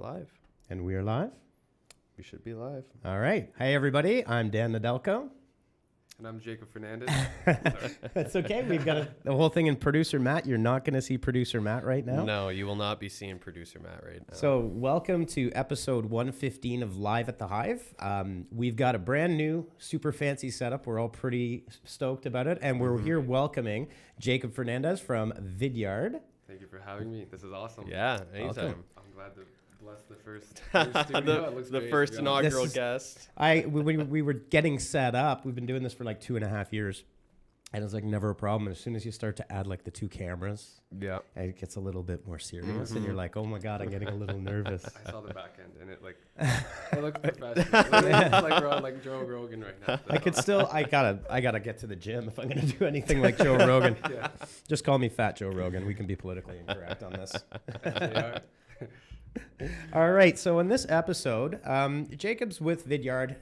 live. And we are live? We should be live. All right. Hi, everybody. I'm Dan Nadelko. And I'm Jacob Fernandes. That's okay. We've got the whole thing in producer Matt. You're not going to see producer Matt right now. No, you will not be seeing producer Matt right now. So welcome to episode 115 of Live at the Hive. We've got a brand new, super fancy setup. We're all pretty stoked about it. And we're here welcoming Jacob Fernandes from Vidyard. Thank you for having me. This is awesome. Yeah, anytime. Welcome. I'm glad to bless the first studio. It looks the great, first to be honest. inaugural guest. We were getting set up. We've been doing this for like 2.5 years. And it's like never a problem. And as soon as you start to add like the two cameras, Yeah. it gets a little bit more serious. And you're like, oh my God, I'm getting a little nervous. I saw the back end and it looked professional. It's like we're on like Joe Rogan right now. I gotta get to the gym if I'm gonna do anything like Joe Rogan. Yeah. Just call me Fat Joe Rogan. We can be politically incorrect on this. Yeah. All right. So in this episode, Jacob's with Vidyard.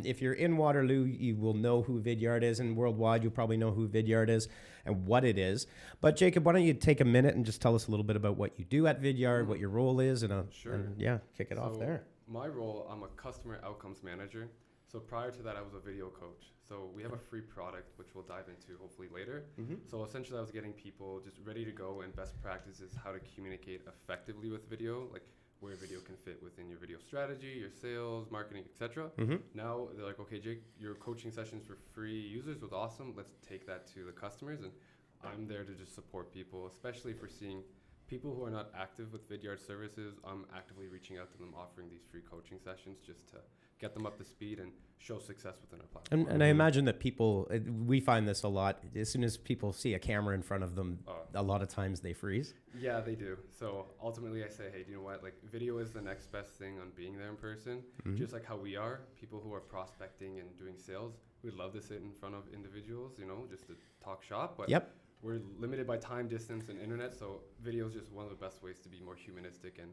If you're in Waterloo, you will know who Vidyard is, and worldwide, you'll probably know who Vidyard is and what it is. But Jacob, why don't you take a minute and just tell us a little bit about what you do at Vidyard, what your role is, and kick it off there. My role, I'm a customer outcomes manager. So prior to that, I was a video coach. So we have a free product, which we'll dive into hopefully later. So essentially, I was getting people just ready to go and best practices, how to communicate effectively with video, like where video can fit within your video strategy, your sales, marketing, etc. Now they're like, okay, Jake, your coaching sessions for free users was awesome. Let's take that to the customers. And I'm there to just support people, especially if we're seeing people who are not active with Vidyard services. I'm actively reaching out to them, offering these free coaching sessions just to get them up to speed and show success within our platform. And I imagine that we find this a lot. As soon as people see a camera in front of them, a lot of times they freeze. Yeah, they do. So ultimately I say, hey, do you know what? Like video is the next best thing on being there in person. Just like how we are, people who are prospecting and doing sales, we'd love to sit in front of individuals, just to talk shop. But we're limited by time, distance, and internet. So video is just one of the best ways to be more humanistic and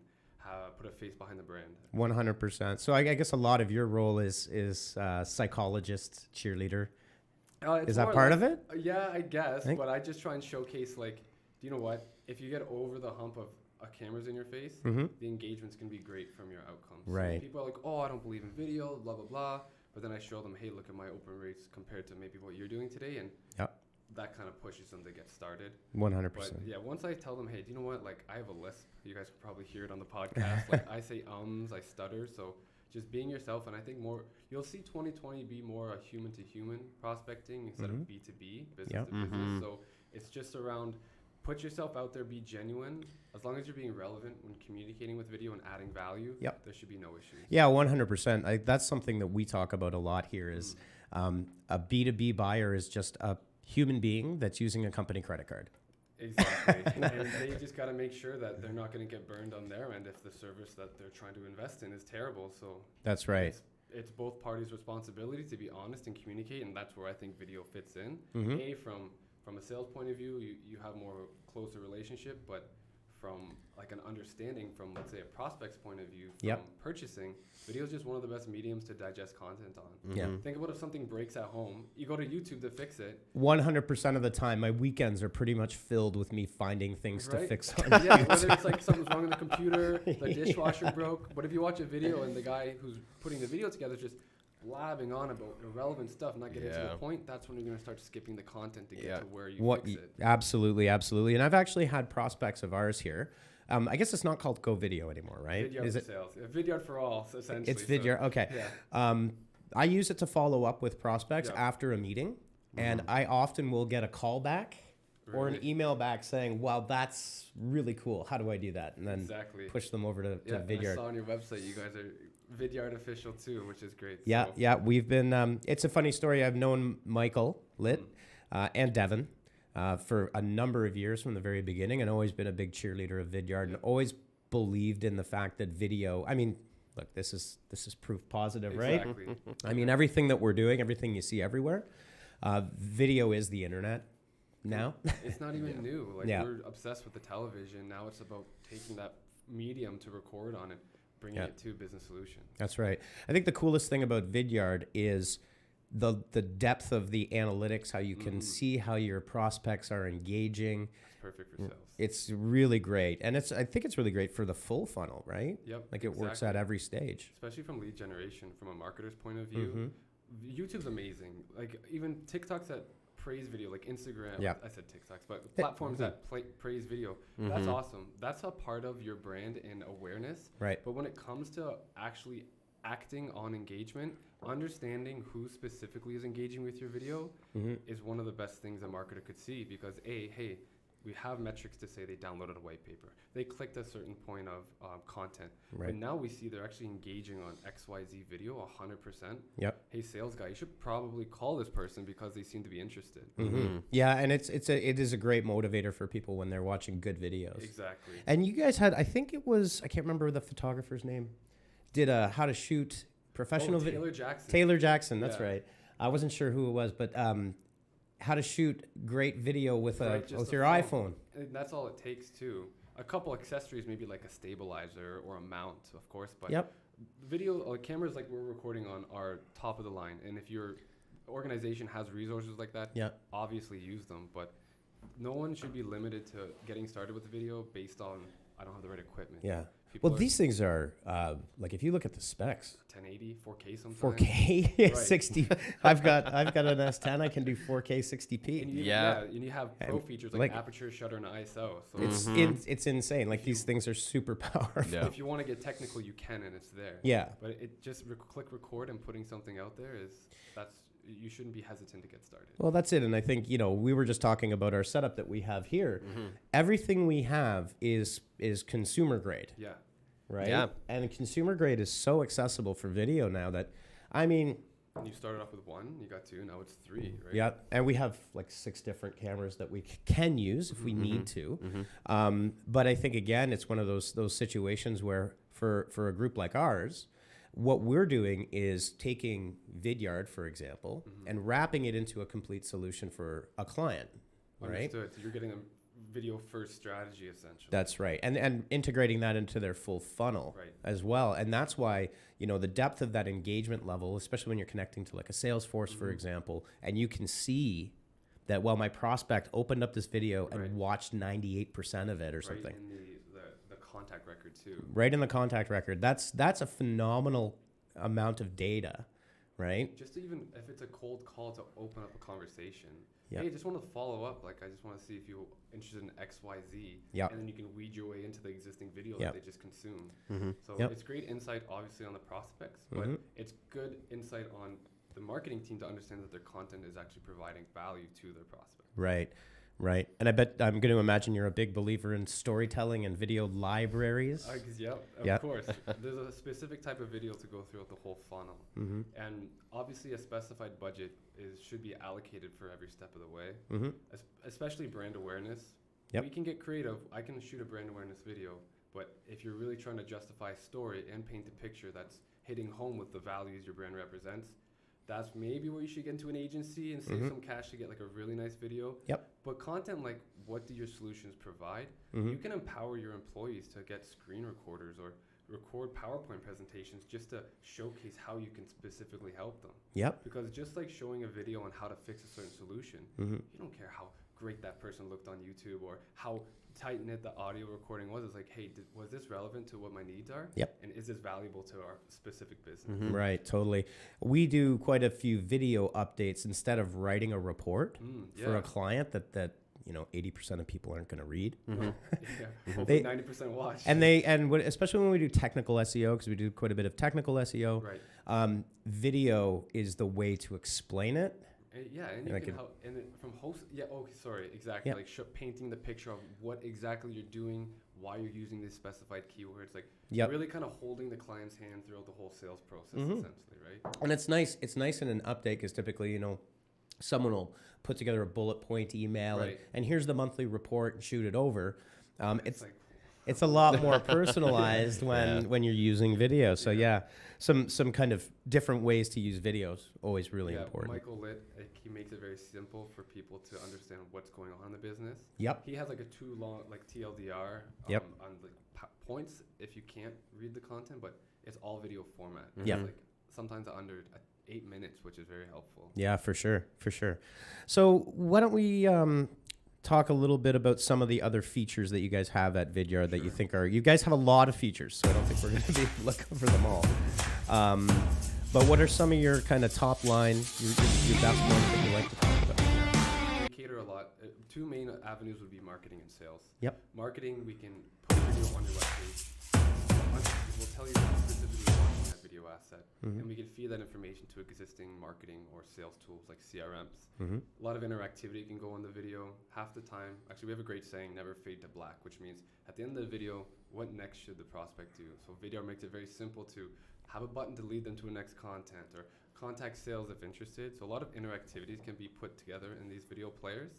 put a face behind the brand. 100%. So I guess a lot of your role is psychologist, cheerleader. Is that part of it? Yeah, I guess. But I just try and showcase, like, do you know what? If you get over the hump of cameras in your face, the engagement's going to be great from your outcomes. Right. So people are like, oh, I don't believe in video, blah, blah, blah. But then I show them, hey, look at my open rates compared to maybe what you're doing today. And that kind of pushes them to get started. 100%. But yeah, once I tell them, hey, do you know what? Like, I have a lisp. You guys can probably hear it on the podcast. Like, I say I stutter. So just being yourself. And I think you'll see 2020 be more a human to human prospecting instead of B2B, business to business. So it's just around put yourself out there, be genuine. As long as you're being relevant when communicating with video and adding value, there should be no issues. Yeah, 100%. That's something that we talk about a lot here is a B2B buyer is just a human being that's using a company credit card. Exactly. And they just got to make sure that they're not going to get burned on their end if the service that they're trying to invest in is terrible. So that's right. It's both parties' responsibility to be honest and communicate, and that's where I think video fits in. From a sales point of view, you have more closer relationship, but from like an understanding from, let's say, a prospect's point of view, from purchasing, video is just one of the best mediums to digest content on. Think about if something breaks at home, you go to YouTube to fix it. 100% of the time, my weekends are pretty much filled with me finding things to fix on whether it's like something's wrong with the computer, the dishwasher broke. But if you watch a video and the guy who's putting the video together just blabbing on about irrelevant stuff, not getting to the point, that's when you're going to start skipping the content to get to where you fix it. Absolutely. And I've actually had prospects of ours here. I guess it's not called Go Video anymore, right? Vidyard for sales. Vidyard for all, essentially. It's Vidyard. Okay. Yeah. I use it to follow up with prospects after a meeting, and I often will get a call back or an email back saying, wow, that's really cool. How do I do that? And then push them over to Vidyard. I saw on your website you guys are Vidyard official too, which is great. Yeah. We've been, it's a funny story. I've known Michael Litt and Devin for a number of years from the very beginning, and always been a big cheerleader of Vidyard and always believed in the fact that video, I mean, look, this is proof positive, right? I mean, everything that we're doing, everything you see everywhere, video is the internet now. It's not even new. Like we're obsessed with the television. Now it's about taking that medium to record on it, bringing it to business solution. That's right. I think the coolest thing about Vidyard is the depth of the analytics, how you can see how your prospects are engaging. perfect for sales. It's really great. And I think it's really great for the full funnel, right? Yep. Like it works at every stage. Especially from lead generation, from a marketer's point of view. YouTube's amazing. Like even TikToks that praise video, like Instagram. Yeah. I said TikToks, but platforms that praise video. That's awesome. That's a part of your brand and awareness. Right. But when it comes to actually acting on engagement, understanding who specifically is engaging with your video is one of the best things a marketer could see, because hey, we have metrics to say they downloaded a white paper, they clicked a certain point of content, but now we see they're actually engaging on XYZ video 100%. Yep. Hey, sales guy, you should probably call this person because they seem to be interested. Yeah, and it is a great motivator for people when they're watching good videos. Exactly. And you guys had, I think it was, I can't remember the photographer's name, did a how to shoot professional video. Taylor Jackson. Taylor Jackson, that's Yeah. right. I wasn't sure who it was, but how to shoot great video with Just your a iPhone. And that's all it takes too. A couple accessories, maybe like a stabilizer or a mount, of course, but Yep. video cameras like we're recording on are top of the line. And if your organization has resources like that, obviously use them. But no one should be limited to getting started with the video based on, I don't have the right equipment. Yeah. People Well, these things are like if you look at the specs, 1080, 4K sometimes. 4K, Right. 60. I've got an S10. I can do 4K 60p. And you, Yeah. and you have pro And, features like, like aperture, shutter, and ISO. So It's insane. Like these things are super powerful. Yeah. if you want to get technical, you can, and it's there. Yeah. But it just click record and putting something out there you shouldn't be hesitant to get started. Well, that's it. And I think, we were just talking about our setup that we have here. Everything we have is consumer grade, Yeah. right? Yeah. And consumer grade is so accessible for video now that, I mean, And you started off with one, you got two, now it's three, right? yeah. And we have like 6 different cameras that we can use if we need to. But I think, again, it's one of those situations where for a group like ours, what we're doing is taking Vidyard, for example, and wrapping it into a complete solution for a client, right? Understood. So you're getting a video first strategy essentially. That's right. And integrating that into their full funnel as well. And that's why, the depth of that engagement level, especially when you're connecting to like a Salesforce, for example, and you can see that, well, my prospect opened up this video and watched 98% of it or something. In the contact record too. Right in the contact record. That's a phenomenal amount of data, right? Just even if it's a cold call to open up a conversation. Yep. Hey, just want to follow up. Like, I just want to see if you're interested in X, Y, Z. Yep. And then you can weed your way into the existing video Yep. that they just consumed. So Yep. it's great insight, obviously, on the prospects, but it's good insight on the marketing team to understand that their content is actually providing value to their prospect. Right. Right. And I bet I'm going to imagine you're a big believer in storytelling and video libraries. Of course. There's a specific type of video to go throughout the whole funnel. And obviously a specified budget should be allocated for every step of the way, especially brand awareness. Yep. We can get creative. I can shoot a brand awareness video, but if you're really trying to justify a story and paint a picture that's hitting home with the values your brand represents, that's maybe where you should get into an agency and save some cash to get like a really nice video. Yep. But content like what do your solutions provide? You can empower your employees to get screen recorders or record PowerPoint presentations just to showcase how you can specifically help them. Yep. Because just like showing a video on how to fix a certain solution, you don't care how great that person looked on YouTube or how tight-knit the audio recording was. It's like, hey, was this relevant to what my needs are? Yep. And is this valuable to our specific business? Right, totally. We do quite a few video updates instead of writing a report for a client that 80% of people aren't going to read. Hopefully 90% watch. Especially when we do technical SEO, because we do quite a bit of technical SEO. Right. Video is the way to explain it. And you can help. And then from host, exactly. Yeah. Like painting the picture of what exactly you're doing, why you're using these specified keywords. Like really kind of holding the client's hand throughout the whole sales process, essentially, right? And it's nice. It's nice in an update because typically, someone will put together a bullet point email and here's the monthly report and shoot it over. It's a lot more personalized when you're using video. So some kind of different ways to use videos, always really important. Michael Litt, he makes it very simple for people to understand what's going on in the business. Yep. He has like a too long TLDR on the points if you can't read the content, but it's all video format. Yeah. It's like sometimes under 8 minutes, which is very helpful. Yeah, for sure. So why don't we talk a little bit about some of the other features that you guys have at Vidyard that you think are, you guys have a lot of features, so I don't think we're going to be able to look over them all. But what are some of your kind of top line, your best ones that you like to talk about? We cater a lot. Two main avenues would be marketing and sales. Yep. Marketing, we can put a video on your webpage. We'll tell you specifically on that video asset, and we can feed that information to existing marketing or sales tools like CRMs. A lot of interactivity can go on the video. Half the time, actually, we have a great saying, never fade to black, which means at the end of the video, what next should the prospect do? So Vidyard makes it very simple to have a button to lead them to a next content, or contact sales if interested. So a lot of interactivities can be put together in these video players.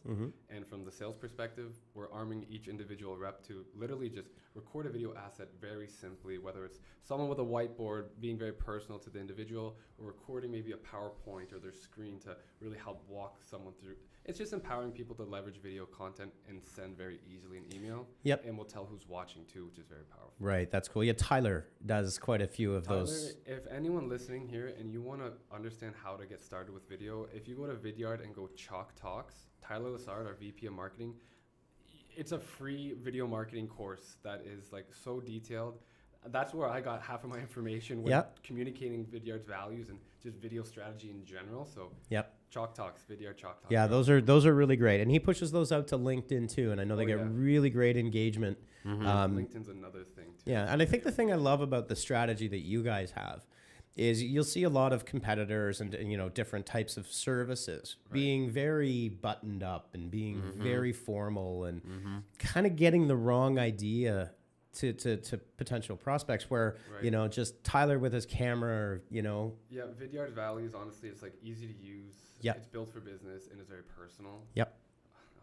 And from the sales perspective, we're arming each individual rep to literally just record a video asset very simply, whether it's someone with a whiteboard being very personal to the individual, or recording maybe a PowerPoint or their screen to really help walk someone through. It's just empowering people to leverage video content and send very easily an email. Yep. And we'll tell who's watching too, which is very powerful. Right, that's cool. Yeah, Tyler does quite a few of those. If anyone listening here and you want to understand how to get started with video, if you go to Vidyard and go Chalk Talks, Tyler Lassard, our VP of Marketing, it's a free video marketing course that is like so detailed. That's where I got half of my information when communicating Vidyard's values and just video strategy in general. So Chalk Talks, Vidyard Chalk Talks. Yeah, those are really great, and he pushes those out to LinkedIn too, and I know they get really great engagement. LinkedIn's another thing too. Yeah, and I think the thing I love about the strategy that you guys have is you'll see a lot of competitors and different types of services being very buttoned up and being very formal and kind of getting the wrong idea to potential prospects where just Tyler with his camera Yeah, Vidyard's values, honestly, it's like easy to use. It's built for business and it's very personal. I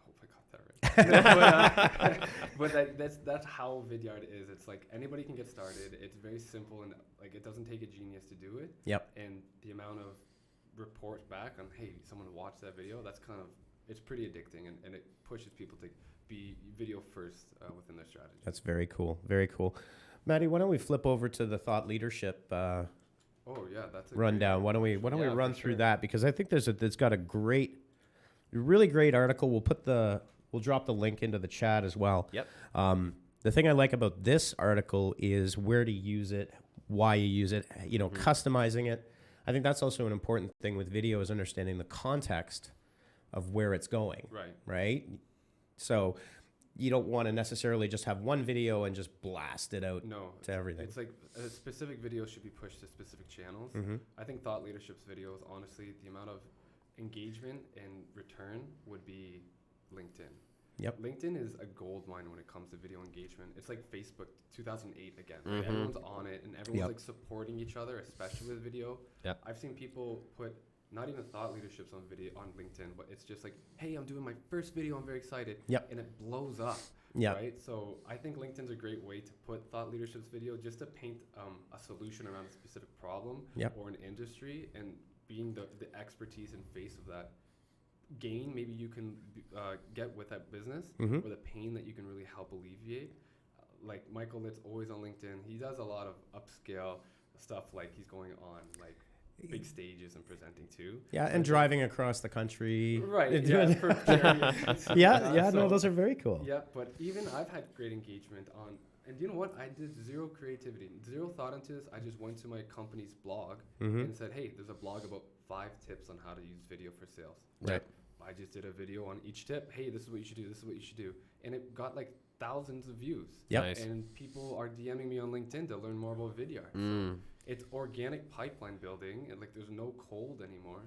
hope I got that right. but that's how Vidyard is. It's like anybody can get started. It's very simple and like it doesn't take a genius to do it. And the amount of reports back on, hey, someone watched that video, that's kind of, it's pretty addicting and it pushes people to be video first within their strategy. That's very cool. Very cool. Maddie, why don't we flip over to the thought leadership that's a rundown. Why don't we run through that, because I think it's got a really great article. We'll drop the link into the chat as well. The thing I like about this article is where to use it, why you use it, customizing it. I think that's also an important thing with video, is understanding the context of where it's going. Right? So you don't want to necessarily just have one video and just blast it out to everything. It's like a specific video should be pushed to specific channels. I think thought leadership's videos, honestly, the amount of engagement and return would be LinkedIn. LinkedIn is a goldmine when it comes to video engagement. It's like Facebook 2008 again. Right? Everyone's on it and everyone's like supporting each other, especially with video. I've seen people put not even thought leaderships on video on LinkedIn, but it's just like, hey, I'm doing my first video, I'm very excited, and it blows up. Right? So I think LinkedIn's a great way to put thought leadership's video just to paint a solution around a specific problem or an industry, and being the expertise and face of that gain maybe you can get with that business, or the pain that you can really help alleviate. Like Michael Litt's always on LinkedIn. He does a lot of upscale stuff, like he's going on like big stages and presenting too. And driving across the country. Right. For charity. No, those are very cool. But even I've had great engagement on, and you know what? I did zero creativity, zero thought into this. I just went to my company's blog and said, hey, there's a blog about 5 tips on how to use video for sales. I just did a video on each tip. Hey, this is what you should do. This is what you should do. And it got like thousands of views. Nice. And people are DMing me on LinkedIn to learn more about Vidyard. So it's organic pipeline building, and like there's no cold anymore.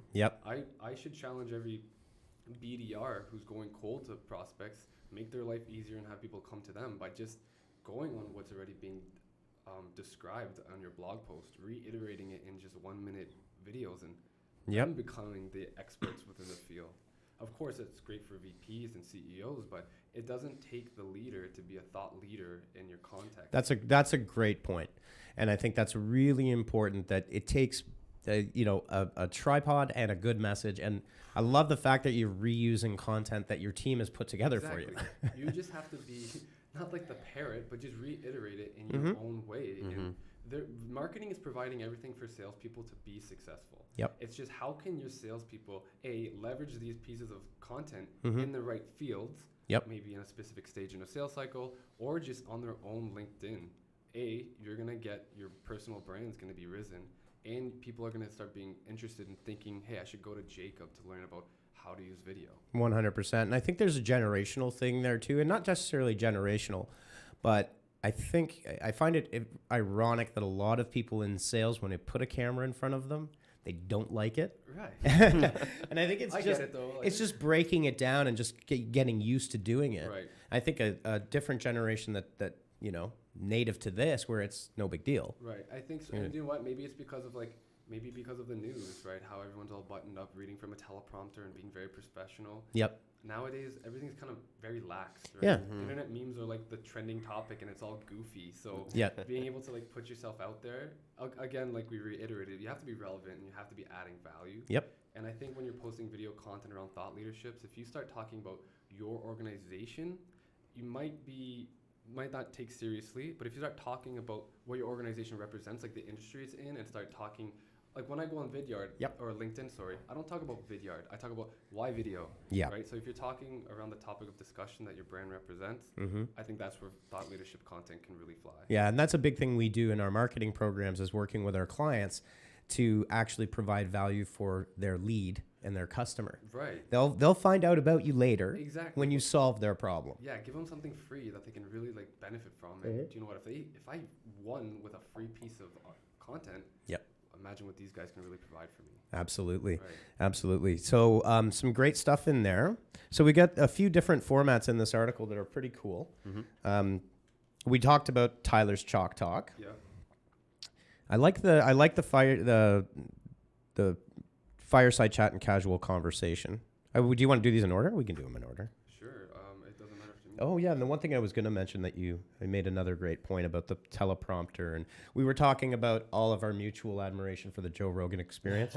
I should challenge every BDR who's going cold to prospects, make their life easier and have people come to them by just going on what's already being described on your blog post, reiterating it in just 1-minute videos, and them becoming the experts within the field. Of course, it's great for VPs and CEOs, but it doesn't take the leader to be a thought leader in your context. That's a great point. And I think that's really important, that it takes a tripod and a good message. And I love the fact that you're reusing content that your team has put together for you. You just have to be not like the parrot, but just reiterate it in your own way. And marketing is providing everything for salespeople to be successful. It's just how can your salespeople leverage these pieces of content in the right fields Yep. maybe in a specific stage in a sales cycle, or just on their own LinkedIn, you're going to get your personal brand's going to be risen, and people are going to start being interested in thinking, hey, I should go to Jacob to learn about how to use video. 100%. And I think there's a generational thing there too, and not necessarily generational, but I find it ironic that a lot of people in sales, when they put a camera in front of them, they don't like it. Right. And I think it's Get it though. it's just breaking it down and just getting used to doing it. Right. I think a different generation that native to this, where it's no big deal. Right. I think so. And you know what? Maybe it's because of the news, right? How everyone's all buttoned up, reading from a teleprompter and being very professional. Yep. Nowadays, everything's kind of very lax, right? Yeah. Internet memes are like the trending topic, and it's all goofy. So Yeah. being able to like put yourself out there, again, like we reiterated, you have to be relevant and you have to be adding value. Yep. And I think when you're posting video content around thought leaderships, if you start talking about your organization, you might not take seriously, but if you start talking about what your organization represents, like the industry it's in, and start talking, like when I go on Vidyard or LinkedIn, I don't talk about Vidyard. I talk about why video. Yeah. Right. So if you're talking around the topic of discussion that your brand represents, I think that's where thought leadership content can really fly. Yeah, and that's a big thing we do in our marketing programs, is working with our clients to actually provide value for their lead and their customer. Right. They'll find out about you later. Exactly. When you solve their problem. Yeah, give them something free that they can really like benefit from. And do you know what? If I won with a free piece of content, Yep. imagine what these guys can really provide for me. Absolutely. Right. Absolutely. So some great stuff in there. So we got a few different formats in this article that are pretty cool. We talked about Tyler's Chalk Talk. Yeah. I like the fireside chat and casual conversation. Do you want to do these in order? We can do them in order. Sure. It doesn't matter to me. Oh yeah, and the one thing I was going to mention that I made another great point about the teleprompter, and we were talking about all of our mutual admiration for the Joe Rogan Experience.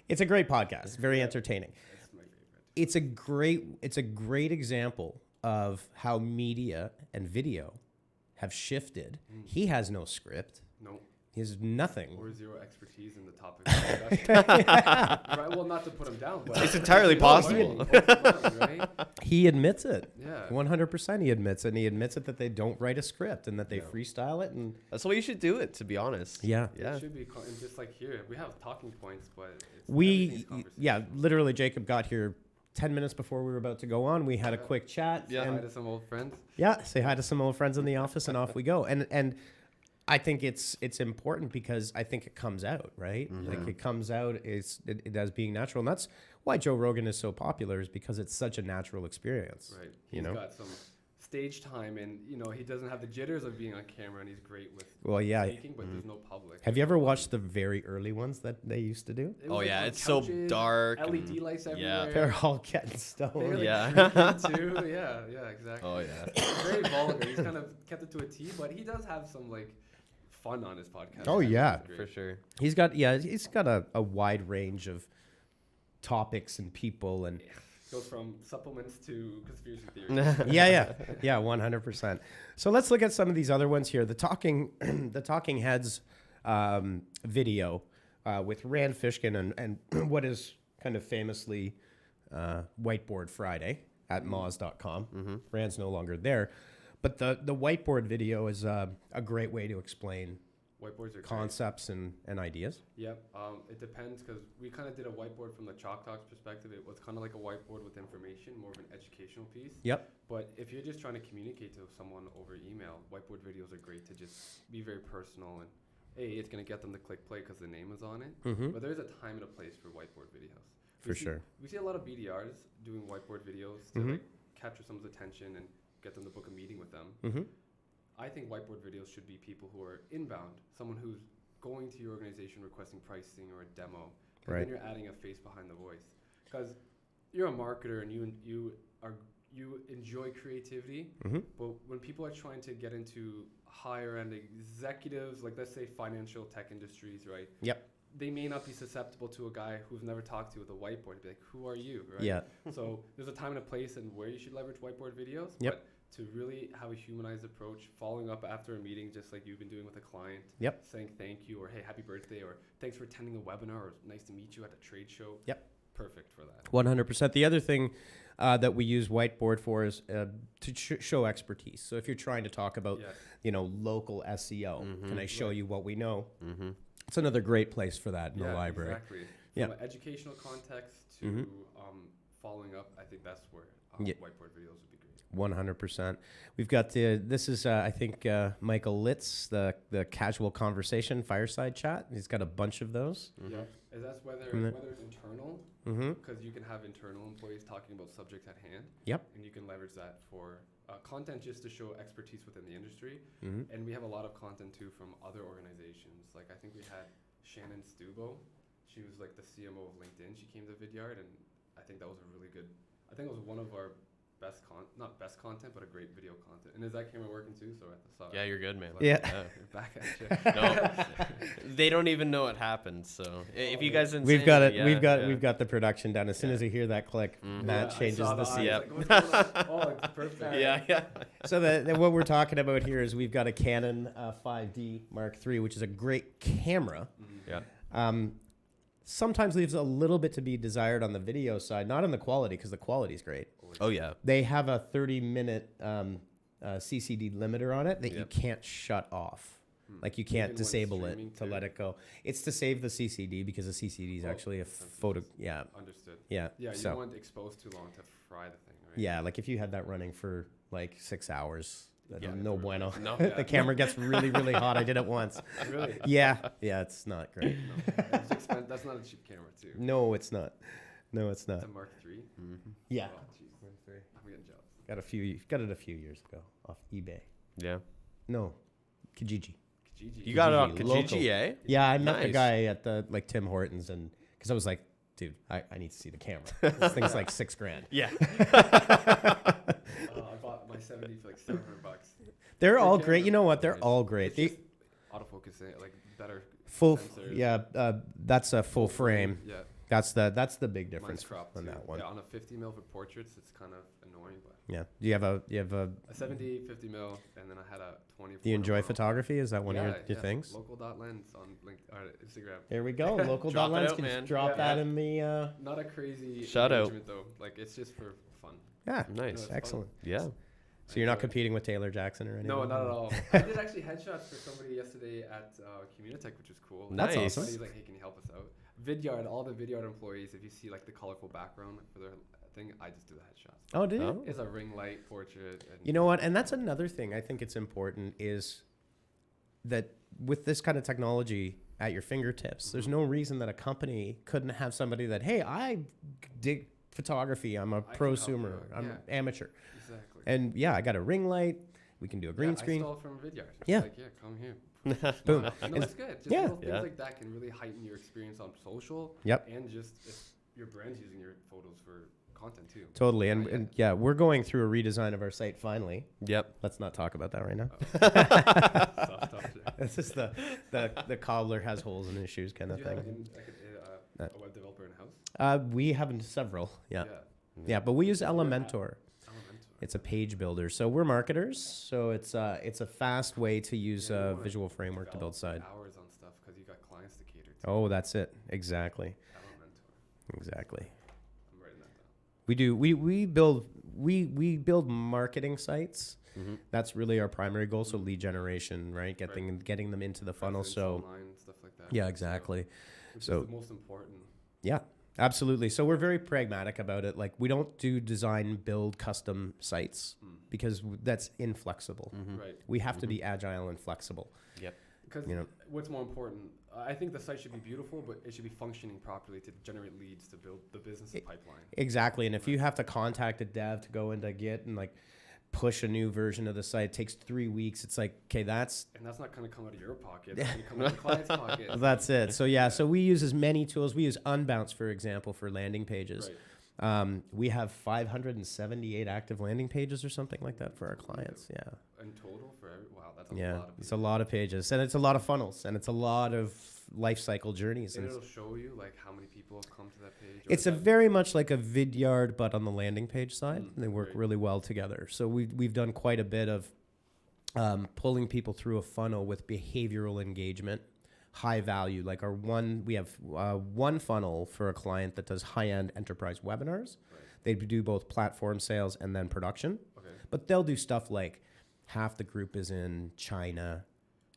It's a great podcast, very entertaining. That's my favorite. It's a great example of how media and video have shifted. He has no script. No. He has nothing. Or zero expertise in the topic of discussion. Right? Well, not to put him down, but It's entirely possible. Right? He admits it. Yeah. 100% he admits it. And he admits it that they don't write a script and that they freestyle it. And That's the way you should do it, to be honest. yeah. It should be, and just like here, we have talking points, but everything's conversation. Literally Jacob got here 10 minutes before we were about to go on. We had a quick chat. Yeah, and hi to some old friends. Yeah, say hi to some old friends in the office and off we go. And I think it's important because I think it comes out, right? Like it comes out it as being natural. And that's why Joe Rogan is so popular, is because it's such a natural experience. Right. You He's know? got some stage time, and he doesn't have the jitters of being on camera, and he's great with speaking, but there's no public. Have you ever watched the very early ones that they used to do? It was Oh, yeah, on it's so couches, dark LED and- lights yeah. everywhere. They're all getting They were, stoned. like, Yeah. drinking too. Yeah, exactly. Oh, yeah. It's very vulgar. He's kind of kept it to a T, but he does have some like fun on his podcast. Oh, yeah. It's great. For sure. He's got a wide range of topics and people and Goes from supplements to conspiracy theories. yeah, 100%. So let's look at some of these other ones here. The Talking Heads video with Rand Fishkin and what is kind of famously Whiteboard Friday at Moz.com. Rand's no longer there. But the Whiteboard video is a great way to explain Whiteboards are concepts and ideas. Great. Yep. It depends, because we kind of did a whiteboard from the Chalk Talks perspective. It was kind of like a whiteboard with information, more of an educational piece. Yep. But if you're just trying to communicate to someone over email, whiteboard videos are great to just be very personal, and it's going to get them to click play because the name is on it. But there's a time and a place for whiteboard videos. For sure. We see a lot of BDRs doing whiteboard videos to like capture someone's attention and get them to book a meeting with them. I think whiteboard videos should be people who are inbound, someone who's going to your organization requesting pricing or a demo. Right. Then you're adding a face behind the voice, because you're a marketer and you enjoy creativity. But when people are trying to get into higher end executives, like let's say financial tech industries, right? Yep. They may not be susceptible to a guy who's never talked to with a whiteboard. Be like, who are you? Right? Yeah. So there's a time and a place and where you should leverage whiteboard videos. Yep. But to really have a humanized approach, following up after a meeting, just like you've been doing with a client. Yep. Saying thank you, or hey, happy birthday, or thanks for attending the webinar, or nice to meet you at a trade show. Yep. perfect for that. 100%. The other thing that we use Whiteboard for is to show expertise. So if you're trying to talk about, Yes. local SEO, can I show Right. you what we know? Mm-hmm. It's another great place for that in the Yeah, library. Exactly. From Yeah. an educational context to Mhm. following up, I think that's where Yeah. whiteboard videos would be great. 100%. We've got this is, I think, Michael Litz, the casual conversation fireside chat. He's got a bunch of those. Mm-hmm. Yeah, and that's whether Mhm. whether it's internal, Mm-hmm. because you can have internal employees talking about subjects at hand. Yep. And you can leverage that for content just to show expertise within the industry. Mm-hmm. And we have a lot of content too from other organizations. Like I think we had Shannon Stubo. She was like the CMO of LinkedIn. She came to Vidyard, and I think that was a really good. I think it was one of our not best content, but a great video content. And is that camera working too? So I saw. Yeah, you're good, man. Yeah. Back at you. No, they don't even know it happened. So if you guys didn't, We've say got it. anything, we've got the production done. As soon Yeah. as you hear that click, Mhm. Matt I changes saw the eyes, scene. Yep. like, what's going on? Oh, it's perfect. Yeah. So what we're talking about here is we've got a Canon 5D Mark III, which is a great camera. Mhm. Yeah. Sometimes leaves a little bit to be desired on the video side, not on the quality, because the quality is great. Oh yeah. They have a 30-minute CCD limiter on it that you Yep. can't shut off. Hmm. Like you Even can't when disable it streaming to too? let it go. It's to save the CCD because the CCD is Oh, actually a sensitive. photo. Yeah, Understood. yeah. Yeah, you so don't want it exposed too long to fry the thing, right? yeah, like if you had that running for like 6 hours, Yeah. no bueno. No. The camera gets really, really hot. I did it once. Really? Yeah, it's not great. No. It's that's not a cheap camera too. No, it's not. No, it's It's not. a Mark III. Mm-hmm. Yeah, Oh, jeez. I'm getting jealous. got it a few years ago off eBay. Yeah. No, Kijiji. Kijiji. You got it on Kijiji, local. Kijiji, eh? Yeah, I met the Nice. guy at the Tim Hortons, and because I was like, dude, I need to see the camera. This thing's like $6,000. Yeah. I bought my 70 for like $700. They're Great all camera. great. You know what? They're Nice. all great. It's They, just autofocus, like better. full, sensors. that's a full frame. Yeah. That's the big difference Mine's cropped on too. that one. Yeah, on a 50 mil for portraits, it's kind of annoying, but Yeah. Do you have a a 70, 50 mil, and then I had a 20. do you enjoy photography? Is that one of your yeah. things? Local.lens on Instagram. There we go. Local Drop it lens out, can man. just drop Yeah. that in the. Not a crazy Shout out. engagement though. Like it's just for fun. Yeah. Nice. it's Excellent. Yeah. So you're not enjoy it. competing with Taylor Jackson or anything? No, not at all. I did actually headshots for somebody yesterday at Communitech, which was cool. That's Nice. awesome. He's like, hey, can you help us out? Vidyard, all the Vidyard employees, if you see like the colorful background for their thing, I just do the headshots. Oh, did you? Oh. It's a ring light portrait. And You know what? And that's another thing I think it's important is that with this kind of technology at your fingertips, there's no reason that a company couldn't have somebody that, hey, I dig photography. I'm a can help prosumer. you out. I'm Yeah. amateur. Exactly. And yeah, I got a ring light. We can do a green I screen. stole from Vidyard. Yeah. Like, yeah, come here. Boom. No, it's good. Just Yeah. little things Yeah. like that can really heighten your experience on social. Yep. And just if your brand's using your photos for content too. Totally. Not And yeah, we're going through a redesign of our site finally. Yet. Let's not talk about that right now. Stuff. This is the cobbler has holes and issues kind Did of you have thing. a web developer in house? We have several. Yeah. Yeah. Yeah, but we use Yeah. Elementor. Elementor. It's a page builder. So we're marketers. So it's a fast way to use Yeah, you a wanna visual framework to build develop site. hours on stuff because you got clients to cater to. Oh, that's it. Exactly. Elementor. Exactly. I'm writing that down. We do. We build marketing sites. Mm-hmm. That's really our primary goal. So lead generation, right? Getting them into the funnel. Presence So online, stuff like that. yeah, exactly. Which So- is the most important. Yeah, absolutely. So we're very pragmatic about it. Like we don't do design, build custom sites because that's inflexible. Mm-hmm. Right. We have to be agile and flexible. Because You know. what's more important, I think the site should be beautiful, but it should be functioning properly to generate leads to build the business pipeline. Exactly. And if you have to contact a dev to go into Git and like push a new version of the site, it takes 3 weeks. It's like, okay, that's And that's not going to come out of your pocket. It's going to come out of the client's pocket. that's it. So yeah, so we use as many tools. We use Unbounce, for example, for landing pages. Right. We have 578 active landing pages or something like that for our clients. Yeah. In total for every, wow, that's a Yeah. lot of It's a lot of pages and it's a lot of funnels and it's a lot of life cycle journeys. And And it'll show you like how many people have come to that page. or it's a that- very much like a Vidyard, but on the landing page side. They work right. really well together. So we've done quite a bit of pulling people through a funnel with behavioral engagement high value, like we have one funnel for a client that does high-end enterprise webinars. Right. They do both platform sales and then production. Okay. But they'll do stuff like half the group is in China,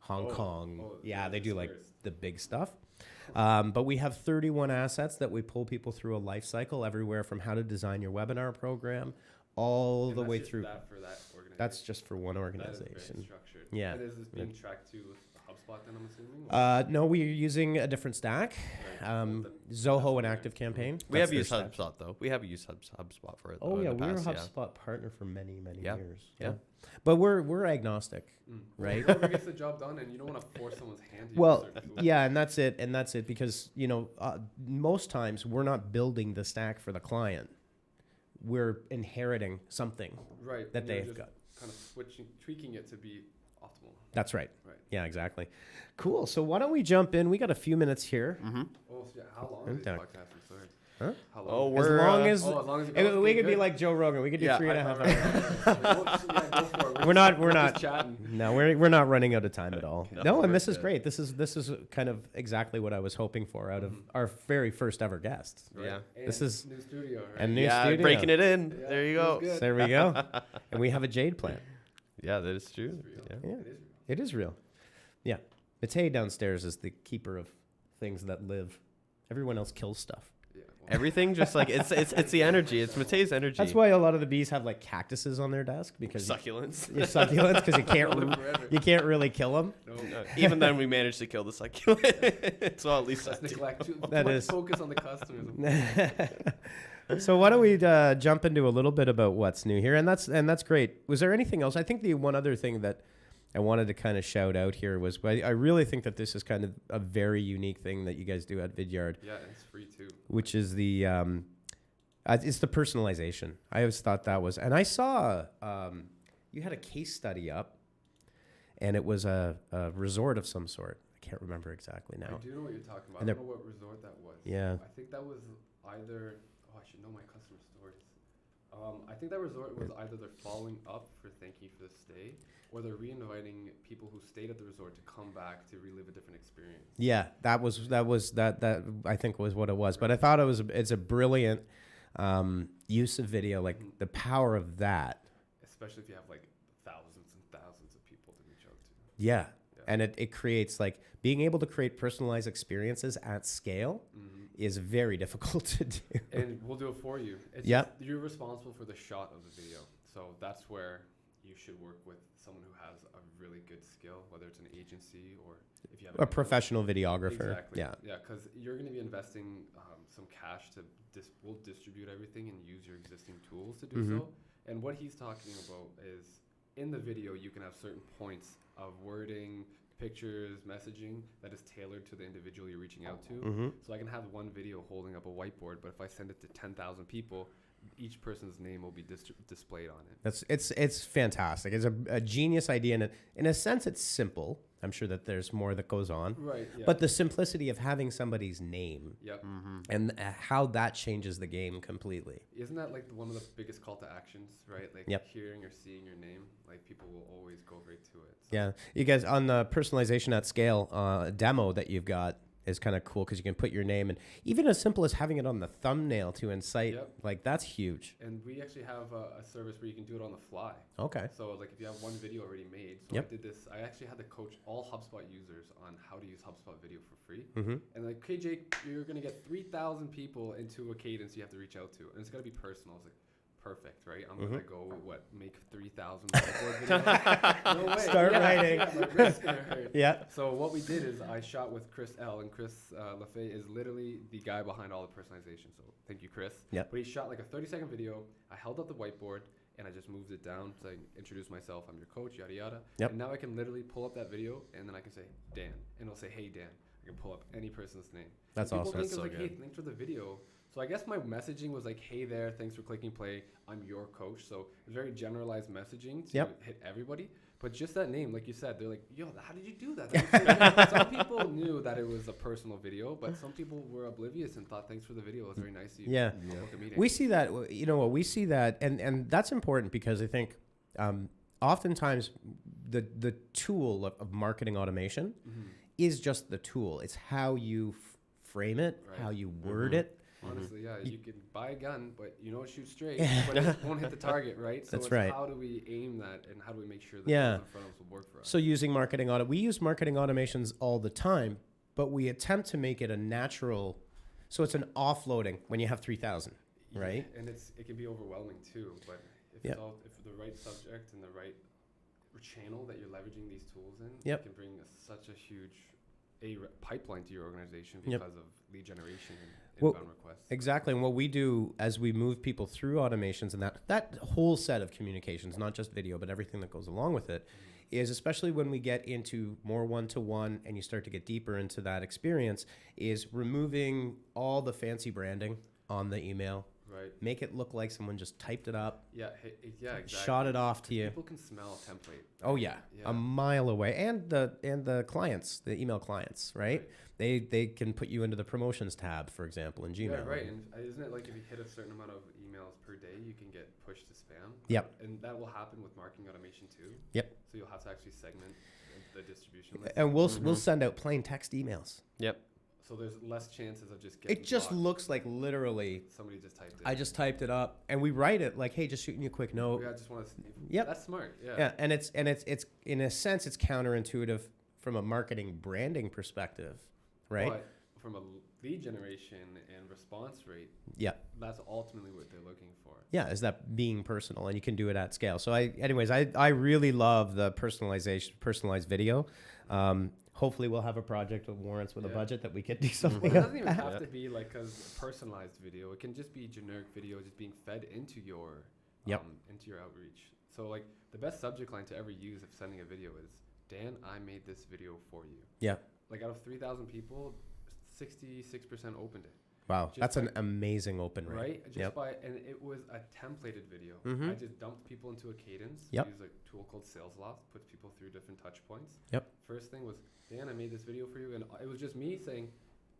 Hong Kong. Yeah, they do like the big stuff. But we have 31 assets that we pull people through a life cycle, everywhere from how to design your webinar program all the way through. That for that organization. That's just for one That is organization. very structured. Yeah. And is this being tracked too with HubSpot then, I'm assuming? No, we're using a different stack. Right. Zoho and ActiveCampaign. We have That's their used stack. HubSpot though. We have used HubSpot for it. Oh though, yeah, in the we were a past, HubSpot partner for many Yeah. years. Yeah. But we're agnostic, right? Whoever gets the job done, and you don't want to force someone's hand to use Well, certain tools. yeah, and that's it because most times we're not building the stack for the client. We're inheriting something Right. that and you're they've just got. kind of tweaking it to be optimal. That's right. Right. Yeah, exactly. Cool. So why don't we jump in? We got a few minutes here. Mm-hmm. Oh, so yeah, how long is this Okay. podcast? I'm sorry. Huh? How long? Oh, is we're As long uh, as, as long as it we goes pretty could be good. like Joe Rogan. We could do Yeah, 3.5 hours. Right. Go for it. We're not just chatting. No, we're not running out of time at all. No, No, and we're this is good. great. This is kind of exactly what I was hoping for out of our very first ever guest. Right. Yeah. And This is- new studio. Right? And new Yeah, studio. breaking it in. Yeah, There you feels go. good. So there we go. And we have a jade plant. Yeah, that is true. It's real. Yeah. Yeah. It is real. It is real. Yeah. Matei downstairs is the keeper of things that live. Everyone else kills stuff. Yeah. Well, Everything just like it's the energy. It's Matei's energy. That's why a lot of the bees have like cactuses on their desk because Succulents. you're succulents because you can't really kill them. no. No, even then, we managed to kill the succulent. So at least That's that. neglect. Too That much is- focus on the customers. So why don't we jump into a little bit about what's new here, and that's great. Was there anything else? I think the one other thing that I wanted to kind of shout out here was I really think that this is kind of a very unique thing that you guys do at Vidyard, Yeah, and it's free too. which is it's the personalization. I always thought that was, and I saw you had a case study up, and it was a resort of some sort. I can't remember exactly now. I do know what you're talking about. And I don't know what resort that was. Yeah. I think that was either. Oh, I should know my customer stories. I think that resort was either they're following up for thank you for the stay, or they're re-inviting people who stayed at the resort to come back to relive a different experience. Yeah, that I think was what it was. But I thought it's a brilliant use of video, like the power of that. Especially if you have like thousands and thousands of people to reach out to. Yeah. Yeah. And it creates like being able to create personalized experiences at scale is very difficult to do. And we'll do it for you. It's Yep. just, you're responsible for the shot of the video. So that's where you should work with someone who has a really good skill, whether it's an agency or if you have A professional videographer. Exactly. Yeah. Yeah, because you're going to be investing some cash to we'll distribute everything and use your existing tools to do so. And what he's talking about is in the video, you can have certain points of wording, pictures, messaging that is tailored to the individual you're reaching out to. So I can have one video holding up a whiteboard, but if I send it to 10,000 people, each person's name will be displayed on it. It's fantastic. It's a genius idea, and in a sense, it's simple. I'm sure that there's more that goes on, Right. Yeah. but the simplicity of having somebody's name Yep. and how that changes the game completely. Isn't that like one of the biggest call to actions, right? Like Yep. hearing or seeing your name, like people will always go right to it. So Yeah, you guys on the personalization at scale demo that you've got is kind of cool because you can put your name and even as simple as having it on the thumbnail to incite, Yep. like that's huge. And we actually have a service where you can do it on the fly. Okay. So like if you have one video already made, so Yep. I did this. I actually had to coach all HubSpot users on how to use HubSpot video for free. Mm-hmm. And like, okay, Jake, you're gonna get 3,000 people into a cadence you have to reach out to, and it's gotta be personal. It's like perfect, right? I'm gonna go make 3,000 videos. No way. Start writing. Yeah, my wrist's gonna hurt. Yeah. So what we did is I shot with Chris L, and Chris LaFay is literally the guy behind all the personalization. So thank you, Chris. Yep. But he shot like a 30-second video. I held up the whiteboard and I just moved it down to like, introduce myself. I'm your coach, yada yada. Yep. And now I can literally pull up that video and then I can say Dan, and it'll say Hey Dan. I can pull up any person's name. That's And awesome. People think That's it was so like, good. hey, thanks for the video. So I guess my messaging was like, hey there, thanks for clicking play. I'm your coach. So it's very generalized messaging to Yep. hit everybody. But just that name, like you said, they're like, yo, how did you do that? That was so some people knew that it was a personal video, but some people were oblivious and thought, thanks for the video. It was very nice of you. Yeah. We'll book a meeting. We see that, you know what, we see that, and that's important because I think oftentimes the tool of marketing automation is just the tool. It's how you frame it, Right. how you word it. Honestly, yeah, you can buy a gun, but you know it shoots straight, but it won't hit the target, right? So That's it's right. how do we aim that, and how do we make sure that Yeah. those in front of us will work for us? So using we use marketing automations all the time, but we attempt to make it a natural, so it's an offloading when you have 3,000, right? And it can be overwhelming too, but if Yep. if the right subject and the right channel that you're leveraging these tools in, Yep. it can bring such a huge pipeline to your organization Yep. because of lead generation and Well, inbound requests. Exactly. And what we do as we move people through automations and that whole set of communications, not just video, but everything that goes along with it, is especially when we get into more one-to-one and you start to get deeper into that experience, is removing all the fancy branding on the email. Right. Make it look like someone just typed it up, Yeah. Yeah. Exactly. shot it off to you. People can smell a template. Oh yeah, Yeah. a mile away. And the clients, the email clients, right? They can put you into the promotions tab, for example, in Gmail. Yeah, right. And isn't it like if you hit a certain amount of emails per day, you can get pushed to spam? Yep. And that will happen with marketing automation too. Yep. So you'll have to actually segment the distribution list. And we'll send out plain text emails. Yep. So there's less chances of just getting It just blocked. looks like literally Somebody just typed it. I just typed it up, and we write it like, "Hey, just shooting you a quick note." Yeah, I just want to. Yep. That's smart. Yeah. Yeah, and it's in a sense it's counterintuitive from a marketing branding perspective, right? But from a lead generation and response rate, Yeah. that's ultimately what they're looking for. Yeah, is that being personal, and you can do it at scale. So I really love the personalized video. Hopefully we'll have a project with Warrants with a Yeah. budget that we can do Well, something. it doesn't even about. have to be like a personalized video. It can just be generic video, just being fed into your Yep. into your outreach. So like the best subject line to ever use if sending a video is, "Dan, I made this video for you." Yeah. Like out of 3,000 people, 66% opened it. Wow, Just that's by- an amazing open rate. Right? Just Yep. and it was a templated video. Mhm. I just dumped people into a cadence. Yep. Use a tool called Sales Loft, puts people through different touch points. Yep. First thing was, Dan, I made this video for you. And it was just me saying,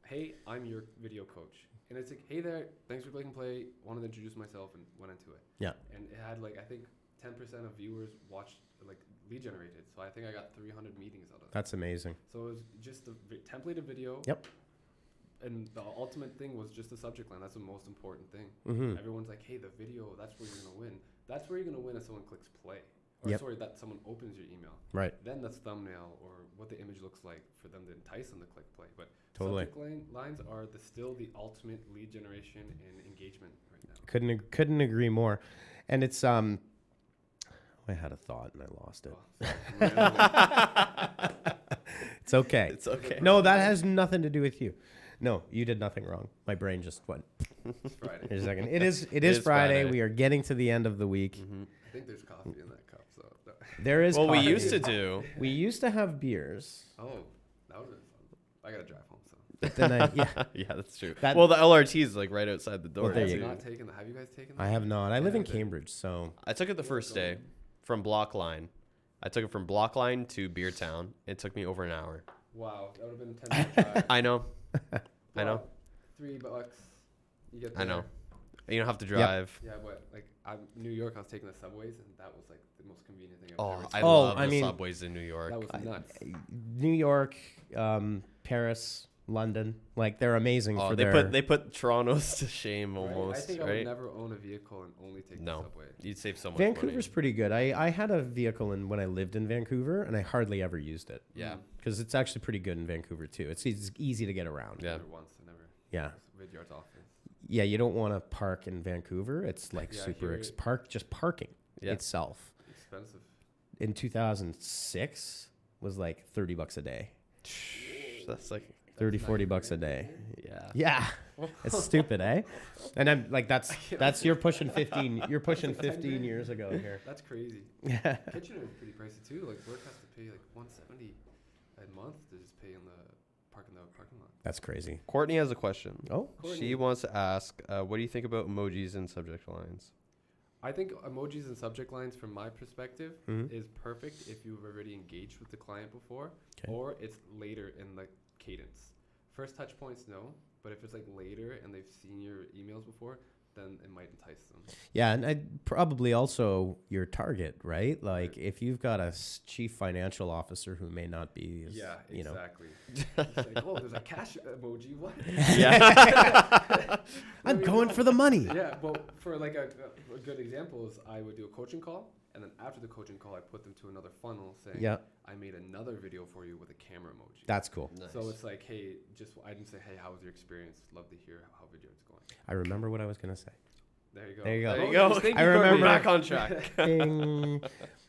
hey, I'm your video coach. And it's like, hey there, thanks for clicking play. Wanted to introduce myself and went into it. Yeah. And it had like, I think 10% of viewers watched, like lead generated. So I think I got 300 meetings out of that. That's amazing. So it was just a templated video. Yep. And the ultimate thing was just the subject line. That's the most important thing. Mm-hmm. Everyone's like, hey, the video, that's where you're going to win. That's where you're going to win if someone clicks play. Or Yep. sorry, that someone opens your email. Right. Then that's thumbnail or what the image looks like for them to entice them to click play. But Totally. subject lines are still the ultimate lead generation and engagement right now. Couldn't agree more. And it's I had a thought and I lost it. Oh, sorry. It's okay. It's okay. No, that has nothing to do with you. No, you did nothing wrong. My brain just went. It's Friday. Here's a second. It is is Friday. Friday. We are getting to the end of the week. I think there's coffee in that cup. So There is. Well, we coffee. used to do. We used to have beers. Oh, that would have been fun. I got to drive home. So But then Yeah, that's true. That- Well, the LRT is like right outside the door. Well, there I've you too. go. not taken that. Have you guys taken that? I have not. I live Yeah, in but- Cambridge, so I took it the first day from Blockline. I took it from Blockline to Beertown. It took me over an hour. Wow, that would have been 10 drive. I know. I know. Well, $3. You get I there. know. You don't have to drive. Yeah, but like I'm New York, I was taking the subways, and that was like the most convenient thing I've Oh, ever I seen. love I the mean, subways in New York. That was nuts. New York, Paris, London, like they're amazing Oh, for they their. put Toronto's to shame Right? I almost, think I would right? never own a vehicle and only take No. the subway. You'd save so much Vancouver's money. pretty good. I had a vehicle when I lived in Vancouver, and I hardly ever used it. Yeah. Because it's actually pretty good in Vancouver too. It's easy to get around. Yeah. Never once. I never. Yeah. Vidyard's office. Yeah, you don't want to park in Vancouver. It's like Yeah, super here- parking Yeah. itself. Expensive. In 2006 was like $30 a day. That's like, 30, That's 40 not bucks a great. day. yeah. Yeah. It's stupid, eh? And I'm like that's you're pushing 15 years ago here. That's crazy. Yeah. Kitchener is pretty pricey too. Like work has to pay like $170 a month to just pay in the parking lot. That's crazy. Courtney has a question. Oh, Courtney. She wants to ask, what do you think about emojis and subject lines? I think emojis and subject lines, from my perspective, Mhm. is perfect if you've already engaged with the client before, 'Kay. or it's later in the cadence. First touch points, no, but if it's like later and they've seen your emails before, then it might entice them. Yeah, and probably also your target, right? Like if you've got a chief financial officer who may not be, as, Yeah, you know. exactly. It's like, oh, there's a cash emoji. What? Yeah. I'm going for the money. Yeah, well, for like a good example is I would do a coaching call, and then after the coaching call, I put them to another funnel saying, Yeah, I made another video for you with a camera emoji. that's cool. Nice. So it's like, hey, I didn't say, hey, how was your experience? Love to hear how Vidyard's going. I remember what I was going to say. There you go. There you go. There you go. Thank I you, remember. Courtney. We're back on track. Ding.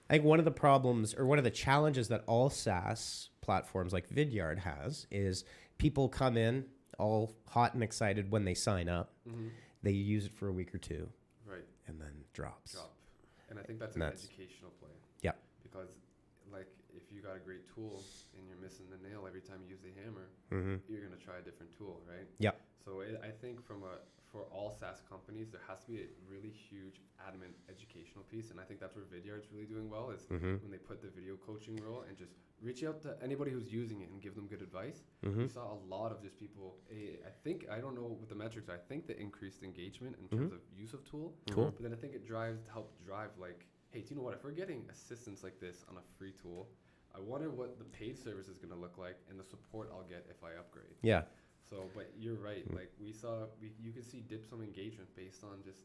I think one of the problems or one of the challenges that all SaaS platforms like Vidyard has is people come in all hot and excited when they sign up. Mhm. They use it for a week or two Right. and then drops. Drop. And I think that's And an that's- educational play. Yeah. Because, like, if you got a great tool and you're missing the nail every time you use the hammer, Mm-hmm. you're gonna try a different tool, right? Yeah. So I think for all SaaS companies, there has to be a really huge adamant educational piece, and I think that's where Vidyard's really doing well is Mm-hmm. when they put the video coaching role and just reach out to anybody who's using it and give them good advice. Mm-hmm. We saw a lot of just people. I don't know what the metrics are. I think the increased engagement in terms of use of tool. Cool. But then I think it help drive like, hey, do you know what? If we're getting assistance like this on a free tool, I wonder what the paid service is going to look like and the support I'll get if I upgrade. Yeah. So, but you're right. Like you can see dips on engagement based on just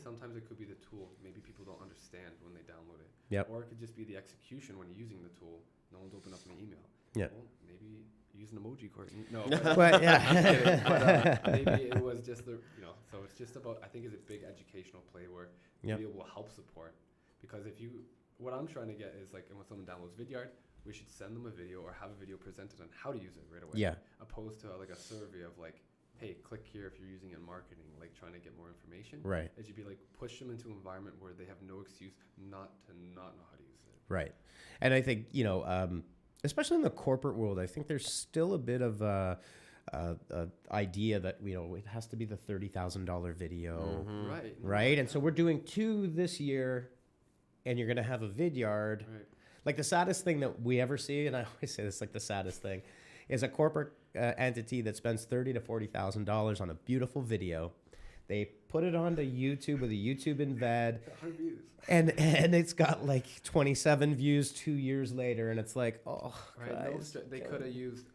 sometimes it could be the tool. Maybe people don't understand when they download it. Yep. Or it could just be the execution when you're using the tool. No one's opened up an email. Yeah. Well, maybe use an emoji, Courtney. No. But yeah. I'm kidding. But, maybe it was just so it's just about, I think it's a big educational play where Yep. video will help support. Because what I'm trying to get is like, when someone downloads Vidyard, we should send them a video or have a video presented on how to use it right away. Yeah. Opposed to like a survey of like, hey, click here if you're using it in marketing, like trying to get more information. Right. It should be like push them into an environment where they have no excuse not know how to use it. Right. And I think, especially in the corporate world, I think there's still a bit of a idea that, it has to be the $30,000 video. Mhm. Right. Right. And so we're doing 2 this year and you're going to have a Vidyard. Right. Like the saddest thing that we ever see, and I always say this, like the saddest thing, is a corporate entity that spends $30,000 to $40,000 on a beautiful video. They put it onto YouTube with a YouTube embed, 100 views. and it's got like 27 views 2 years later, and it's like, oh, Right. guys, They could have used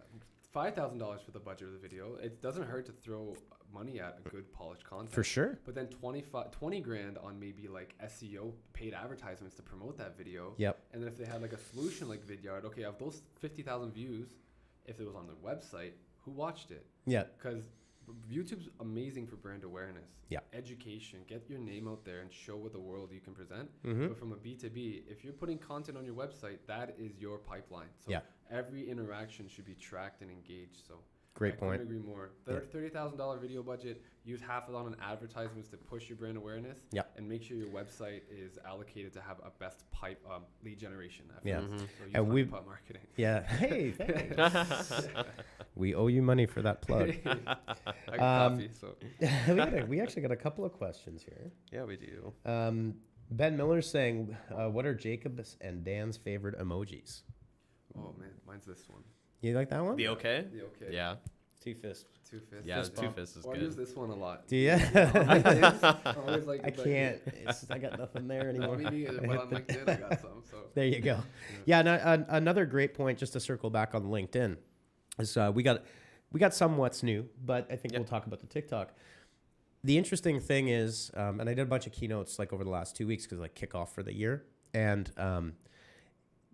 $5,000 for the budget of the video. It doesn't hurt to throw money at a good polished content. for sure. But then 20 grand on maybe like SEO paid advertisements to promote that video. Yep. And then if they had like a solution like Vidyard, okay, of those 50,000 views, if it was on their website, who watched it? Yeah. Because YouTube's amazing for brand awareness. Yeah. Education, get your name out there and show what the world you can present. Mhm. But from a B2B, if you're putting content on your website, that is your pipeline. So Yeah. every interaction should be tracked and engaged. So Great I point. couldn't agree more. Yeah. $30,000 video budget, use half of it on advertisements to push your brand awareness. Yeah. And make sure your website is allocated to have a best lead generation effort. Yeah. Mhm. So use And we've- honeypot marketing. Yeah. Hey, thanks. We owe you money for that plug. I got coffee, so. we actually got a couple of questions here. Yeah, we do. Ben Miller's saying, what are Jacob's and Dan's favorite emojis? Oh man, mine's this one. You like that one? The okay? The okay. Yeah. 2 fists. Two fists. Yeah, Fist two bump. fists is Or I good. use this one a lot. Do you? I always like I the- can't. I got nothing there anymore. Me neither, but on LinkedIn I got some. So There you go. Yeah, another great point, just to circle back on LinkedIn, is we got some what's new, but I think Yep. we'll talk about the TikTok. The interesting thing is, and I did a bunch of keynotes like over the last 2 weeks because like kickoff for the year, and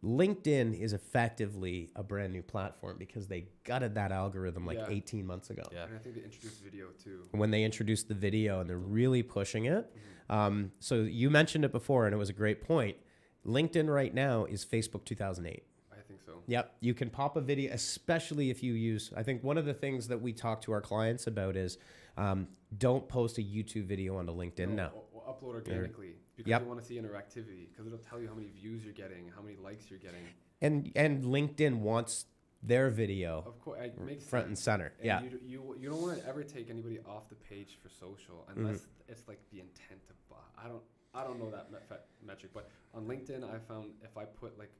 LinkedIn is effectively a brand new platform because they gutted that algorithm like Yeah. 18 months ago. Yeah. and I think they introduced video too. When they introduced the video and they're really pushing it. So you mentioned it before and it was a great point. LinkedIn right now is Facebook 2008. I think so. Yep. You can pop a video, especially if you use, I think one of the things that we talk to our clients about is don't post a YouTube video onto LinkedIn now. Or upload organically because Yep. you want to see interactivity because it'll tell you how many views you're getting, how many likes you're getting. And LinkedIn wants their video Of course, it makes front and sense. center. And Yeah. you don't want to ever take anybody off the page for social unless it's like the intent to buy. I don't know that metric, but on LinkedIn I found if I put like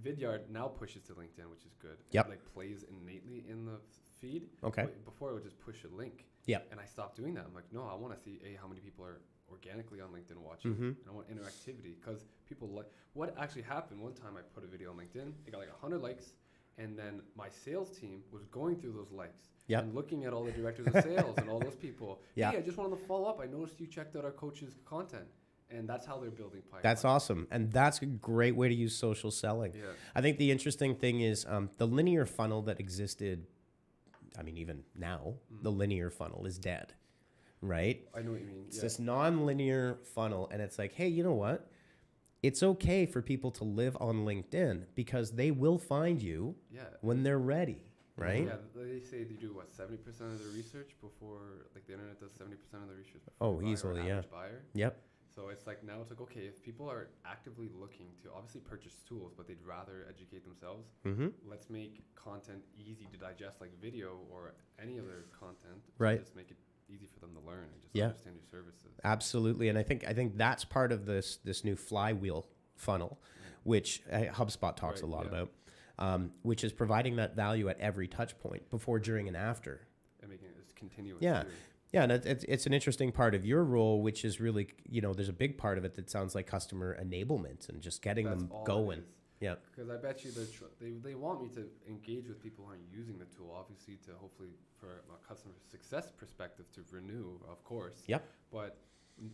Vidyard now pushes to LinkedIn, which is good. Yep. It like plays innately in the feed. Okay. Before it would just push a link. Yep. And I stopped doing that. I'm like, no, I want to see how many people are organically on LinkedIn watching. Mm-hmm. And I want interactivity because people like. What actually happened one time? I put a video on LinkedIn. It got like 100 likes, and then my sales team was going through those likes. Yep. And looking at all the directors of sales and all those people. Yeah. Hey, I just wanted to follow up. I noticed you checked out our coach's content. And that's how they're building pipeline. That's awesome. And that's a great way to use social selling. Yeah. I think the interesting thing is the linear funnel that existed, I mean, even now, the linear funnel is dead, right? I know what you mean. It's this non-linear funnel. And it's like, hey, you know what? It's okay for people to live on LinkedIn because they will find you when they're ready. Right? Yeah, they say they do 70% of their research before, like the internet does 70% of the research. Oh, easily, yeah. Buyer. Yep. So it's like now it's like, okay, if people are actively looking to obviously purchase tools, but they'd rather educate themselves, let's make content easy to digest, like video or any other content. Right. Just make it easy for them to learn and just Yeah. understand your services. Absolutely. And I think that's part of this new flywheel funnel, which HubSpot talks a lot about. Which is providing that value at every touch point, before, during, and after. And making it continuous. Yeah. Too. Yeah, and it's an interesting part of your role, which is really, there's a big part of it that sounds like customer enablement and just getting them going. Yeah. Because I bet you they want me to engage with people who aren't using the tool, obviously, to hopefully, for a customer success perspective, to renew, of course. Yep. But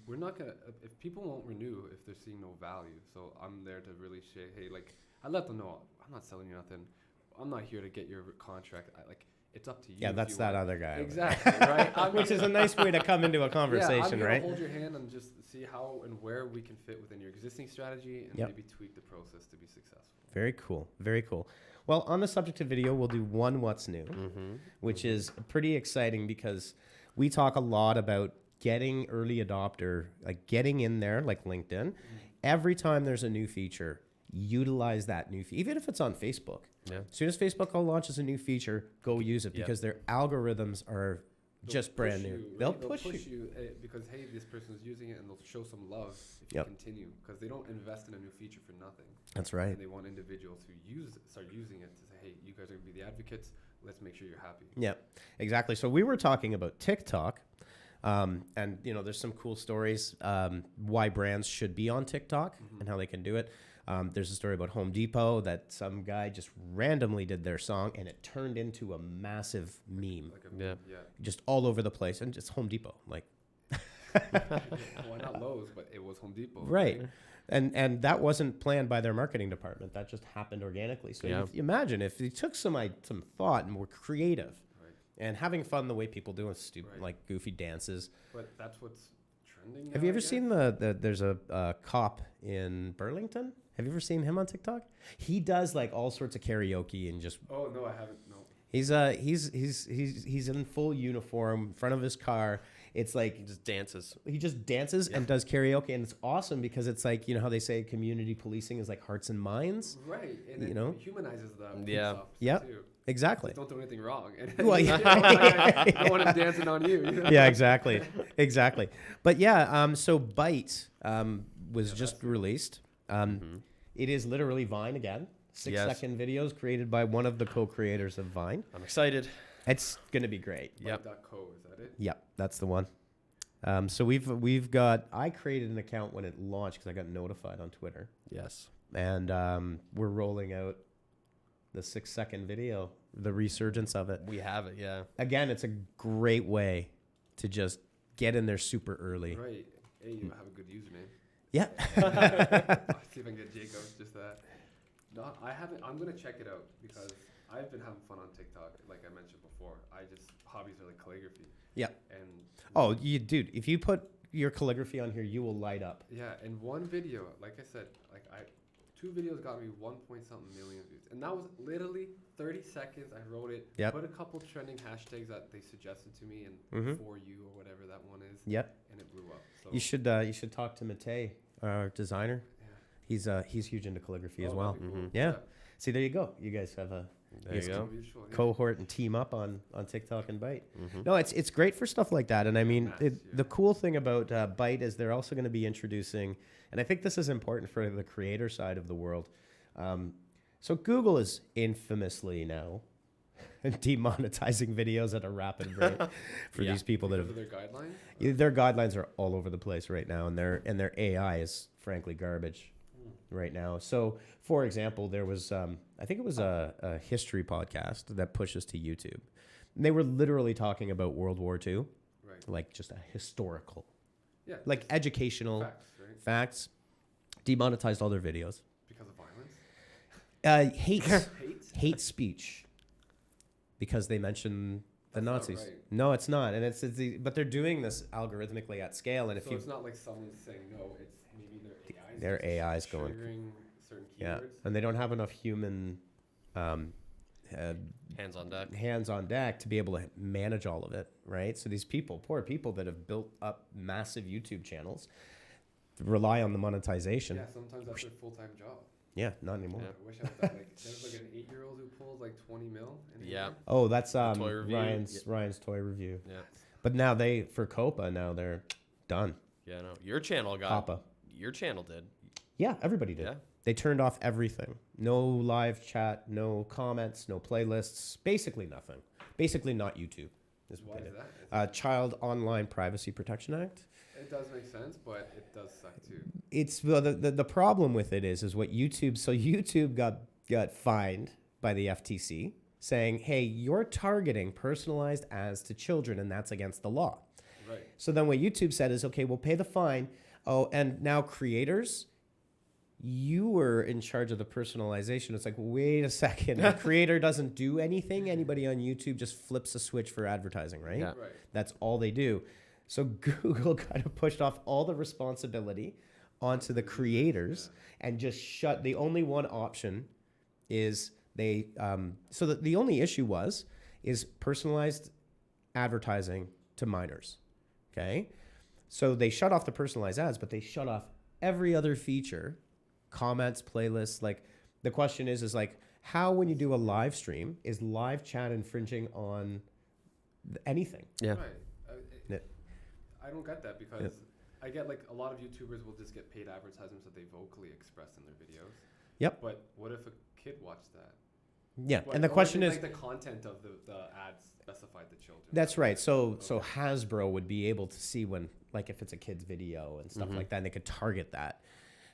we're not going to, if people won't renew if they're seeing no value. So I'm there to really say, hey, like, I let them know, I'm not selling you nothing. I'm not here to get your contract. It's up to you. Yeah, that's that other guy. Exactly, right? Which is a nice way to come into a conversation, I'm right? Hold your hand and just see how and where we can fit within your existing strategy and maybe tweak the process to be successful. Very cool. Very cool. Well, on the subject of video, we'll do one What's New, which is pretty exciting because we talk a lot about getting early adopter, like getting in there, like LinkedIn. Every time there's a new feature, utilize that new feature, even if it's on Facebook. Yeah. As soon as Facebook launches a new feature, go use it because their algorithms are just brand new. They'll push you because, hey, this person is using it, and they'll show some love if you continue, because they don't invest in a new feature for nothing. That's right. And they want individuals who start using it to say, hey, you guys are going to be the advocates. Let's make sure you're happy. Yeah, exactly. So we were talking about TikTok. And, there's some cool stories why brands should be on TikTok and how they can do it. There's a story about Home Depot that some guy just randomly did their song and it turned into a massive meme. Just all over the place. And just Home Depot. Like, why not Lowe's? But it was Home Depot. Right. And that wasn't planned by their marketing department. That just happened organically. So you imagine if you took some thought and were creative and having fun the way people do with stupid, like goofy dances. But that's what's trending. Have you ever seen there's a cop in Burlington? Have you ever seen him on TikTok? He does like all sorts of karaoke and just. Oh no, I haven't. No. He's in full uniform in front of his car. It's like he just dances. He just dances and does karaoke, and it's awesome because it's like, how they say community policing is like hearts and minds. Right, and it humanizes them. Yeah. Exactly. Just don't do anything wrong. Well, I don't want him dancing on you. Yeah, exactly. But yeah, so Byte was just released. It is literally Vine again. 6-second videos created by one of the co-creators of Vine. I'm excited. It's gonna be great. Yep. .co, is that it? Yep, that's the one. So I created an account when it launched because I got notified on Twitter. Yes. And we're rolling out the 6-second video, the resurgence of it. We have it, yeah. Again, it's a great way to just get in there super early. Right. Hey, you have a good username. Yeah. I'll see if I can get Jacob, just that. No, I haven't. I'm going to check it out because I've been having fun on TikTok, like I mentioned before. Hobbies are like calligraphy. Yeah. And dude, if you put your calligraphy on here, you will light up. Yeah, and one video, like I said, two videos got me 1 point something million views. And that was literally 30 seconds. I wrote it, put a couple trending hashtags that they suggested to me, and for you or whatever that one is. Yep. And it blew up. So you should talk to Matej, our designer. Yeah. He's huge into calligraphy as well. Cool. Yeah. See, there you go. You guys have a cohort and team up on TikTok and Byte. No, it's great for stuff like that. And I mean, the cool thing about Byte is they're also going to be introducing, and I think this is important for the creator side of the world. So Google is infamously now demonetizing videos at a rapid rate for Yeah. these people that Because have of their guidelines. their guidelines are all over the place right now, and their AI is frankly garbage right now. So, for example, there was I think it was a history podcast that pushes to YouTube. And they were literally talking about World War II, Right. like just a historical, Yeah. like just educational facts, right? facts. Demonetized all their videos. Because of violence. Hate Hate. hate speech because they mention the That's not Nazis. right. No, it's not, and but they're doing this algorithmically at scale. And if So you it's not like someone's saying no. It's maybe Their just AI's going- triggering certain yeah, keywords. and they don't have enough human Hands on deck. hands on deck to be able to manage all of it, right? So these people, poor people that have built up massive YouTube channels, rely on the monetization. Yeah, sometimes that's their full-time job. Yeah, not anymore. Yeah. I wish I was that. Like, there's like an 8-year-old who pulls like 20 mil. In a Yeah. year. Oh, that's toy review. Ryan's toy review. Yeah. But now for Copa, now they're done. Yeah. No. Your channel got. Papa. Your channel did. Yeah, everybody did. Yeah. They turned off everything. No live chat, no comments, no playlists, basically nothing. Basically not YouTube. Is Why what they is did. that? Child Online Privacy Protection Act. It does make sense, but it does suck too. It's well, the problem with it is what YouTube. So YouTube got fined by the FTC saying, "Hey, you're targeting personalized ads to children, and that's against the law." Right. So then what YouTube said is, "Okay, we'll pay the fine." Oh, and now creators, you were in charge of the personalization. It's like, wait a second, the creator doesn't do anything. Anybody on YouTube just flips a switch for advertising, right? Yeah. Right. That's all they do. So Google kind of pushed off all the responsibility onto the creators and just shut. The only one option is they. So the only issue is personalized advertising to minors. Okay, so they shut off the personalized ads, but they shut off every other feature, comments, playlists. Like the question is like, how when you do a live stream is live chat infringing on anything? Yeah. Right. Yeah. I don't get that because I get like a lot of YouTubers will just get paid advertisements that they vocally express in their videos. Yep. But what if a kid watched that? Yeah, What- and the or question did, is, like the content of the ads specified the children. that's right. So Okay. Hasbro would be able to see when, like, if it's a kid's video and stuff Mhm. like that, and they could target that.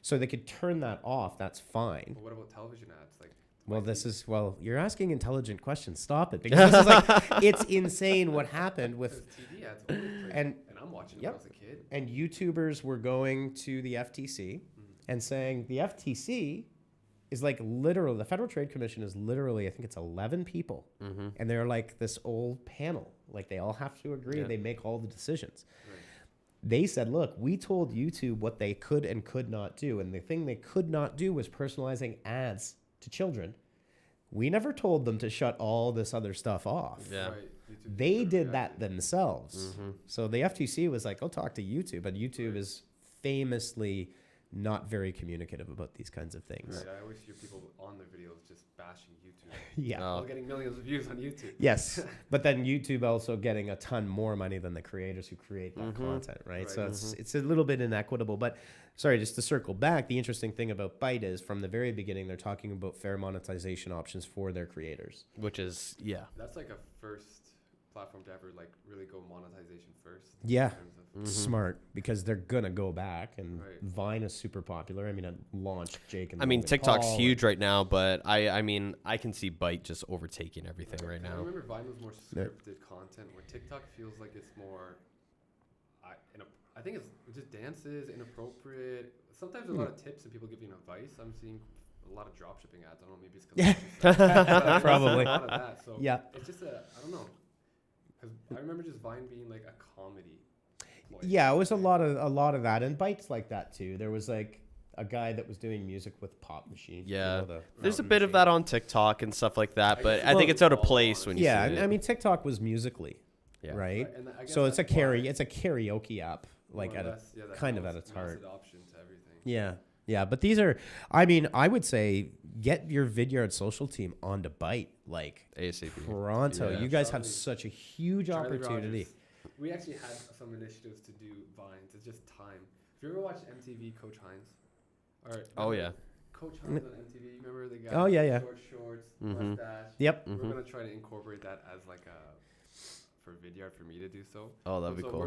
So they could turn that off. That's fine. But what about television ads? Like, Well, why you're asking intelligent questions. Stop it, because this is like, it's insane what happened because with, TV ads always play, and I'm watching it yep. when I was a kid. and YouTubers were going to the FTC and saying the FTC is like literally, the Federal Trade Commission is literally, I think it's 11 people. Mm-hmm. And they're like this old panel. Like they all have to agree. Yeah. They make all the decisions. Right. They said, look, we told YouTube what they could and could not do. And the thing they could not do was personalizing ads to children. We never told them to shut all this other stuff off. Yeah. Right. YouTube They just did reacted. that themselves. Mhm. So the FTC was like, go talk to YouTube. But YouTube is famously not very communicative about these kinds of things. Right. I always hear people on their videos just bashing YouTube. Yeah. Oh. While getting millions of views on YouTube. Yes, but then YouTube also getting a ton more money than the creators who create that content, right? Right. So it's a little bit inequitable. But sorry, just to circle back, the interesting thing about Byte is from the very beginning they're talking about fair monetization options for their creators. Which is That's like a first platform to ever like really go monetization first. Yeah. In terms of, Smart, because they're gonna go back, and Right. Vine is super popular. I mean, it launched Jake and I mean, Logan TikTok's Paul huge right now, but I mean, I can see Byte just overtaking everything right I now. remember Vine was more Yeah. scripted content, where TikTok feels like it's more. I think it's just dances, inappropriate. Sometimes a lot of tips and people giving advice. I'm seeing a lot of drop shipping ads. I don't know, maybe it's because Probably. a lot of that. So Yeah. it's just I don't know, because I remember just Vine being like a comedy. Like, Yeah, it was a lot of that, and Byte's like that too. There was like a guy that was doing music with Pop Machine. Yeah. the There's a Mountain bit of Machine. that on TikTok and stuff like that, I but guess I think it's it's out of all place on when you Yeah, see it. I mean TikTok was Musically, Yeah. right? and I guess So it's a that's why it's a karaoke app, like more or at a less, yeah, that kind of allows at its mass heart. adoption to everything. Yeah. But these are, I mean, I would say get your Vidyard social team onto Byte, like ASAP. pronto. Yeah. You guys have Charlie- such a huge Charlie opportunity. Rogers. We actually had some initiatives to do Vines. It's just time. If you ever watched MTV Coach Hines? Oh, yeah. Coach Hines on MTV. You remember the guy? Oh, yeah. Short shorts, mustache. Yep. We're gonna try to incorporate that as like a for Vidyard for me to do so. Oh, that'd be so cool.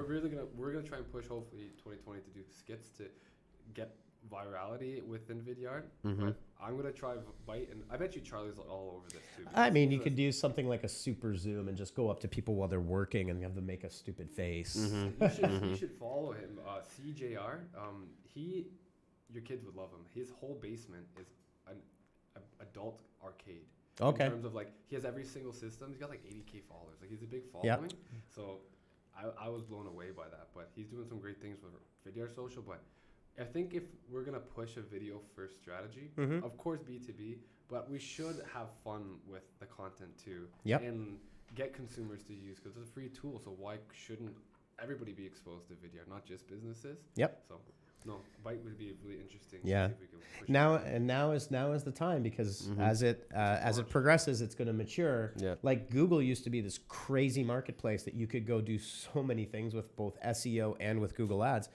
We're gonna try and push hopefully 2020 to do skits to get virality within Vidyard. But I'm gonna try Byte, and I bet you Charlie's all over this too. I mean, you could do something like a super zoom and just go up to people while they're working and have them make a stupid face. You should follow him, CJR. Your kids would love him. His whole basement is an adult arcade. Okay. In terms of like, he has every single system. He's got like 80K followers. Like, he's a big following. So I was blown away by that. But he's doing some great things with Vidyard Social. But I think if we're gonna push a video first strategy, of course B2B, but we should have fun with the content too, and get consumers to use, because it's a free tool. So why shouldn't everybody be exposed to Vidyard, not just businesses? So no, Byte would be really interesting. Yeah. To see if we can push Now is the time, because as it progresses, it's going to mature. Yeah. Like Google used to be this crazy marketplace that you could go do so many things with both SEO and with Google Ads,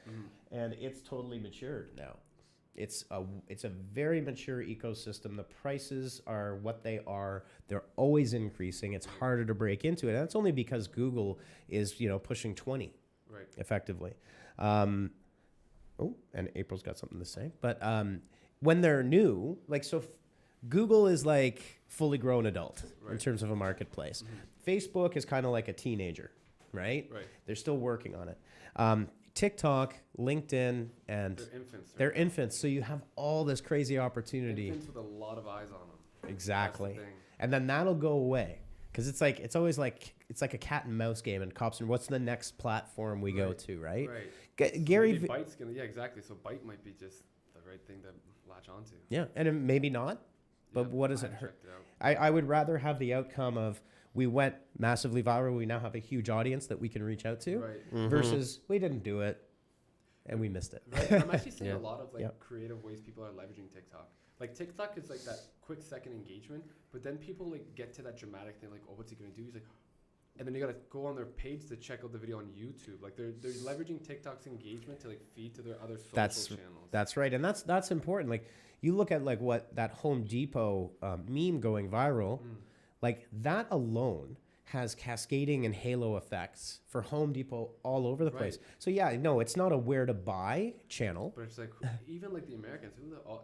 and it's totally matured now. It's a very mature ecosystem. The prices are what they are. They're always increasing. It's harder to break into it, and that's only because Google is pushing 20 effectively. And April's got something to say. But when they're new, like Google is like fully grown adult in terms of a marketplace. Facebook is kind of like a teenager, right? They're still working on it. TikTok, LinkedIn, and they're infants. So you have all this crazy opportunity. Infants with a lot of eyes on them. Exactly. That's the thing. And then that'll go away. Because it's always like a cat and mouse game, and cops and what's the next platform we go to, right? Gary, so Byte's gonna, exactly. So Byte might be just the right thing to latch onto. Yeah, and maybe not, but what does it hurt? I would rather have the outcome of we went massively viral, we now have a huge audience that we can reach out to, versus we didn't do it and we missed it. I'm actually seeing a lot of creative ways people are leveraging TikTok. Like TikTok is like that quick second engagement, but then people like get to that dramatic thing, like, oh, what's he gonna do? He's like, and then you gotta go on their page to check out the video on YouTube. Like they're leveraging TikTok's engagement to like feed to their other social channels. That's right, and that's important. Like you look at like what that Home Depot meme going viral, like that alone has cascading and halo effects for Home Depot all over the place. So yeah, no, it's not a where to buy channel. But it's like even like the Americans,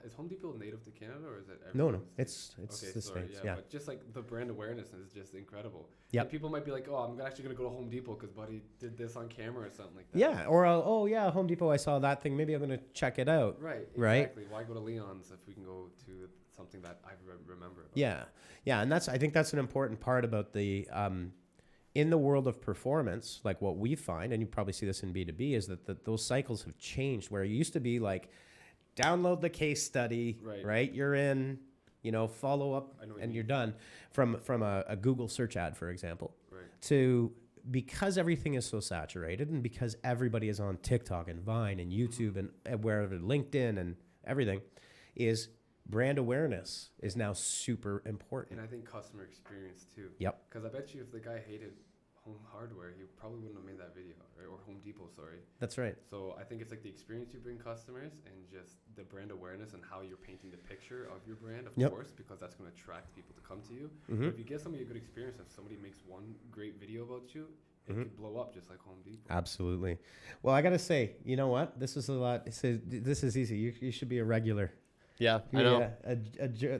is Home Depot native to Canada or is it? No, it's okay, the States. Yeah, but just like the brand awareness is just incredible. Yeah, people might be like, oh, I'm actually gonna go to Home Depot because Buddy did this on camera or something like that. Yeah, or oh yeah, Home Depot, I saw that thing. Maybe I'm gonna check it out. Right. Exactly. Why go to Leon's if we can go to something that I remember about? Yeah, and I think that's an important part about the in the world of performance, like what we find, and you probably see this in B2B, is that those cycles have changed, where it used to be like, download the case study, right? You're in, follow up, and you're done. From a Google search ad, for example, to because everything is so saturated, and because everybody is on TikTok and Vine and YouTube and wherever, LinkedIn and everything, is brand awareness is now super important. And I think customer experience too. Yep. Because I bet you if the guy hated Home Hardware, he probably wouldn't have made that video, right? Or Home Depot, sorry. That's right. So I think it's like the experience you bring customers and just the brand awareness and how you're painting the picture of your brand, of course, because that's going to attract people to come to you. But if you give somebody a good experience, if somebody makes one great video about you, it could blow up just like Home Depot. Absolutely. Well, I got to say, you know what? This is a lot. This is easy. You should be a regular. Yeah, I know.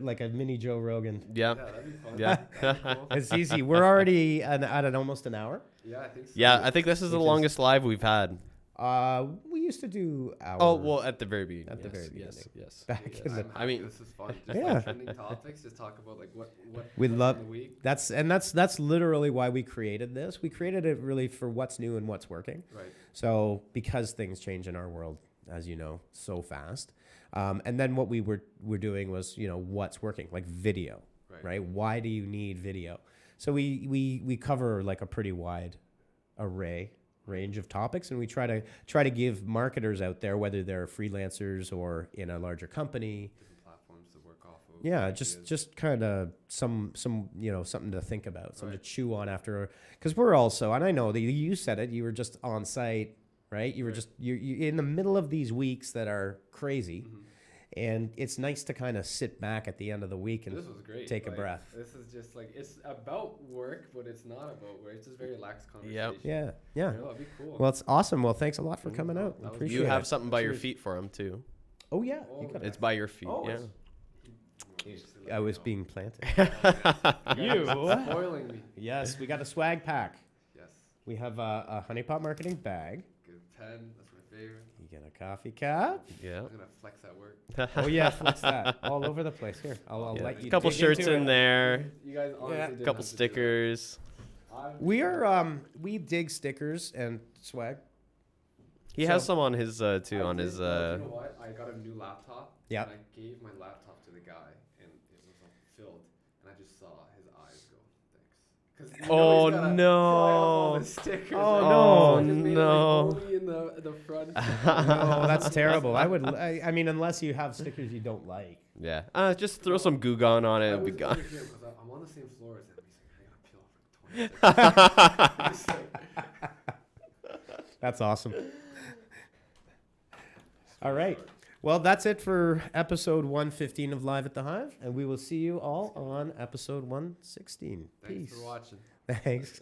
Like a mini Joe Rogan. Yeah, that'd be fun. Yeah. Cool. It's easy. We're already at almost an hour. Yeah, I think so. Yeah, I think this is the longest live we've had. We used to do hour. Oh, well, at the very beginning. At the very beginning. Yes. Back in the. I mean, this is fun. Just like trending topics. Just talk about like what we love. In the week. That's literally why we created this. We created it really for what's new and what's working. Right. So because things change in our world, as you know, so fast. And then what we were doing was, what's working, like video, right? Why do you need video? So we cover like a pretty wide range of topics, and we try to give marketers out there, whether they're freelancers or in a larger company, different platforms to work off of. Yeah, just kind of some something to think about, something to chew on after, because we're also, and I know that you said it, you were just on site. Right, you were just you're in the middle of these weeks that are crazy, And it's nice to kind of sit back at the end of the week and This was great. take a Like, breath. This is just like, it's about work, but it's not about work. It's just very relaxed conversation. Yeah. You know, that'd be cool. Well, it's awesome. Well, thanks a lot for coming out. That was Appreciate You it. have something by your Cheers. feet for him too. Oh yeah, you Oh, got It's by your feet. Oh, Yeah. I was being planted. You spoiling me. Yes, we got a swag pack. Yes. We have a honeypot marketing bag. Good pen. That's my favorite. You get a coffee cup. Yeah. I'm gonna flex at work. Oh yeah, flex that all over the place. Here, I'll Yeah. let you. A couple dig shirts into in it. there. You guys honestly Yeah. didn't A couple have to do that. stickers. We are we dig stickers and swag. He has some on his too. I On did, his you know what? I got a new laptop. Yeah. And I gave my laptop to the guy, and it was filled, and I just saw his eyes go. Thanks. 'Cause Oh, he's gotta no. fry off all the stickers, Oh, right? no. So I just made it, No. like, only in the front. Oh, that's terrible. I mean, unless you have stickers you don't like. Yeah. Just throw some Goo Gone on it. It'll be gone. I'm on the same floor as him. He's like, I gotta peel off like 20 stickers. That's awesome. All right. Well, that's it for episode 115 of Live at the Hive, and we will see you all on episode 116. Thanks Peace. for watching. Thanks, guys.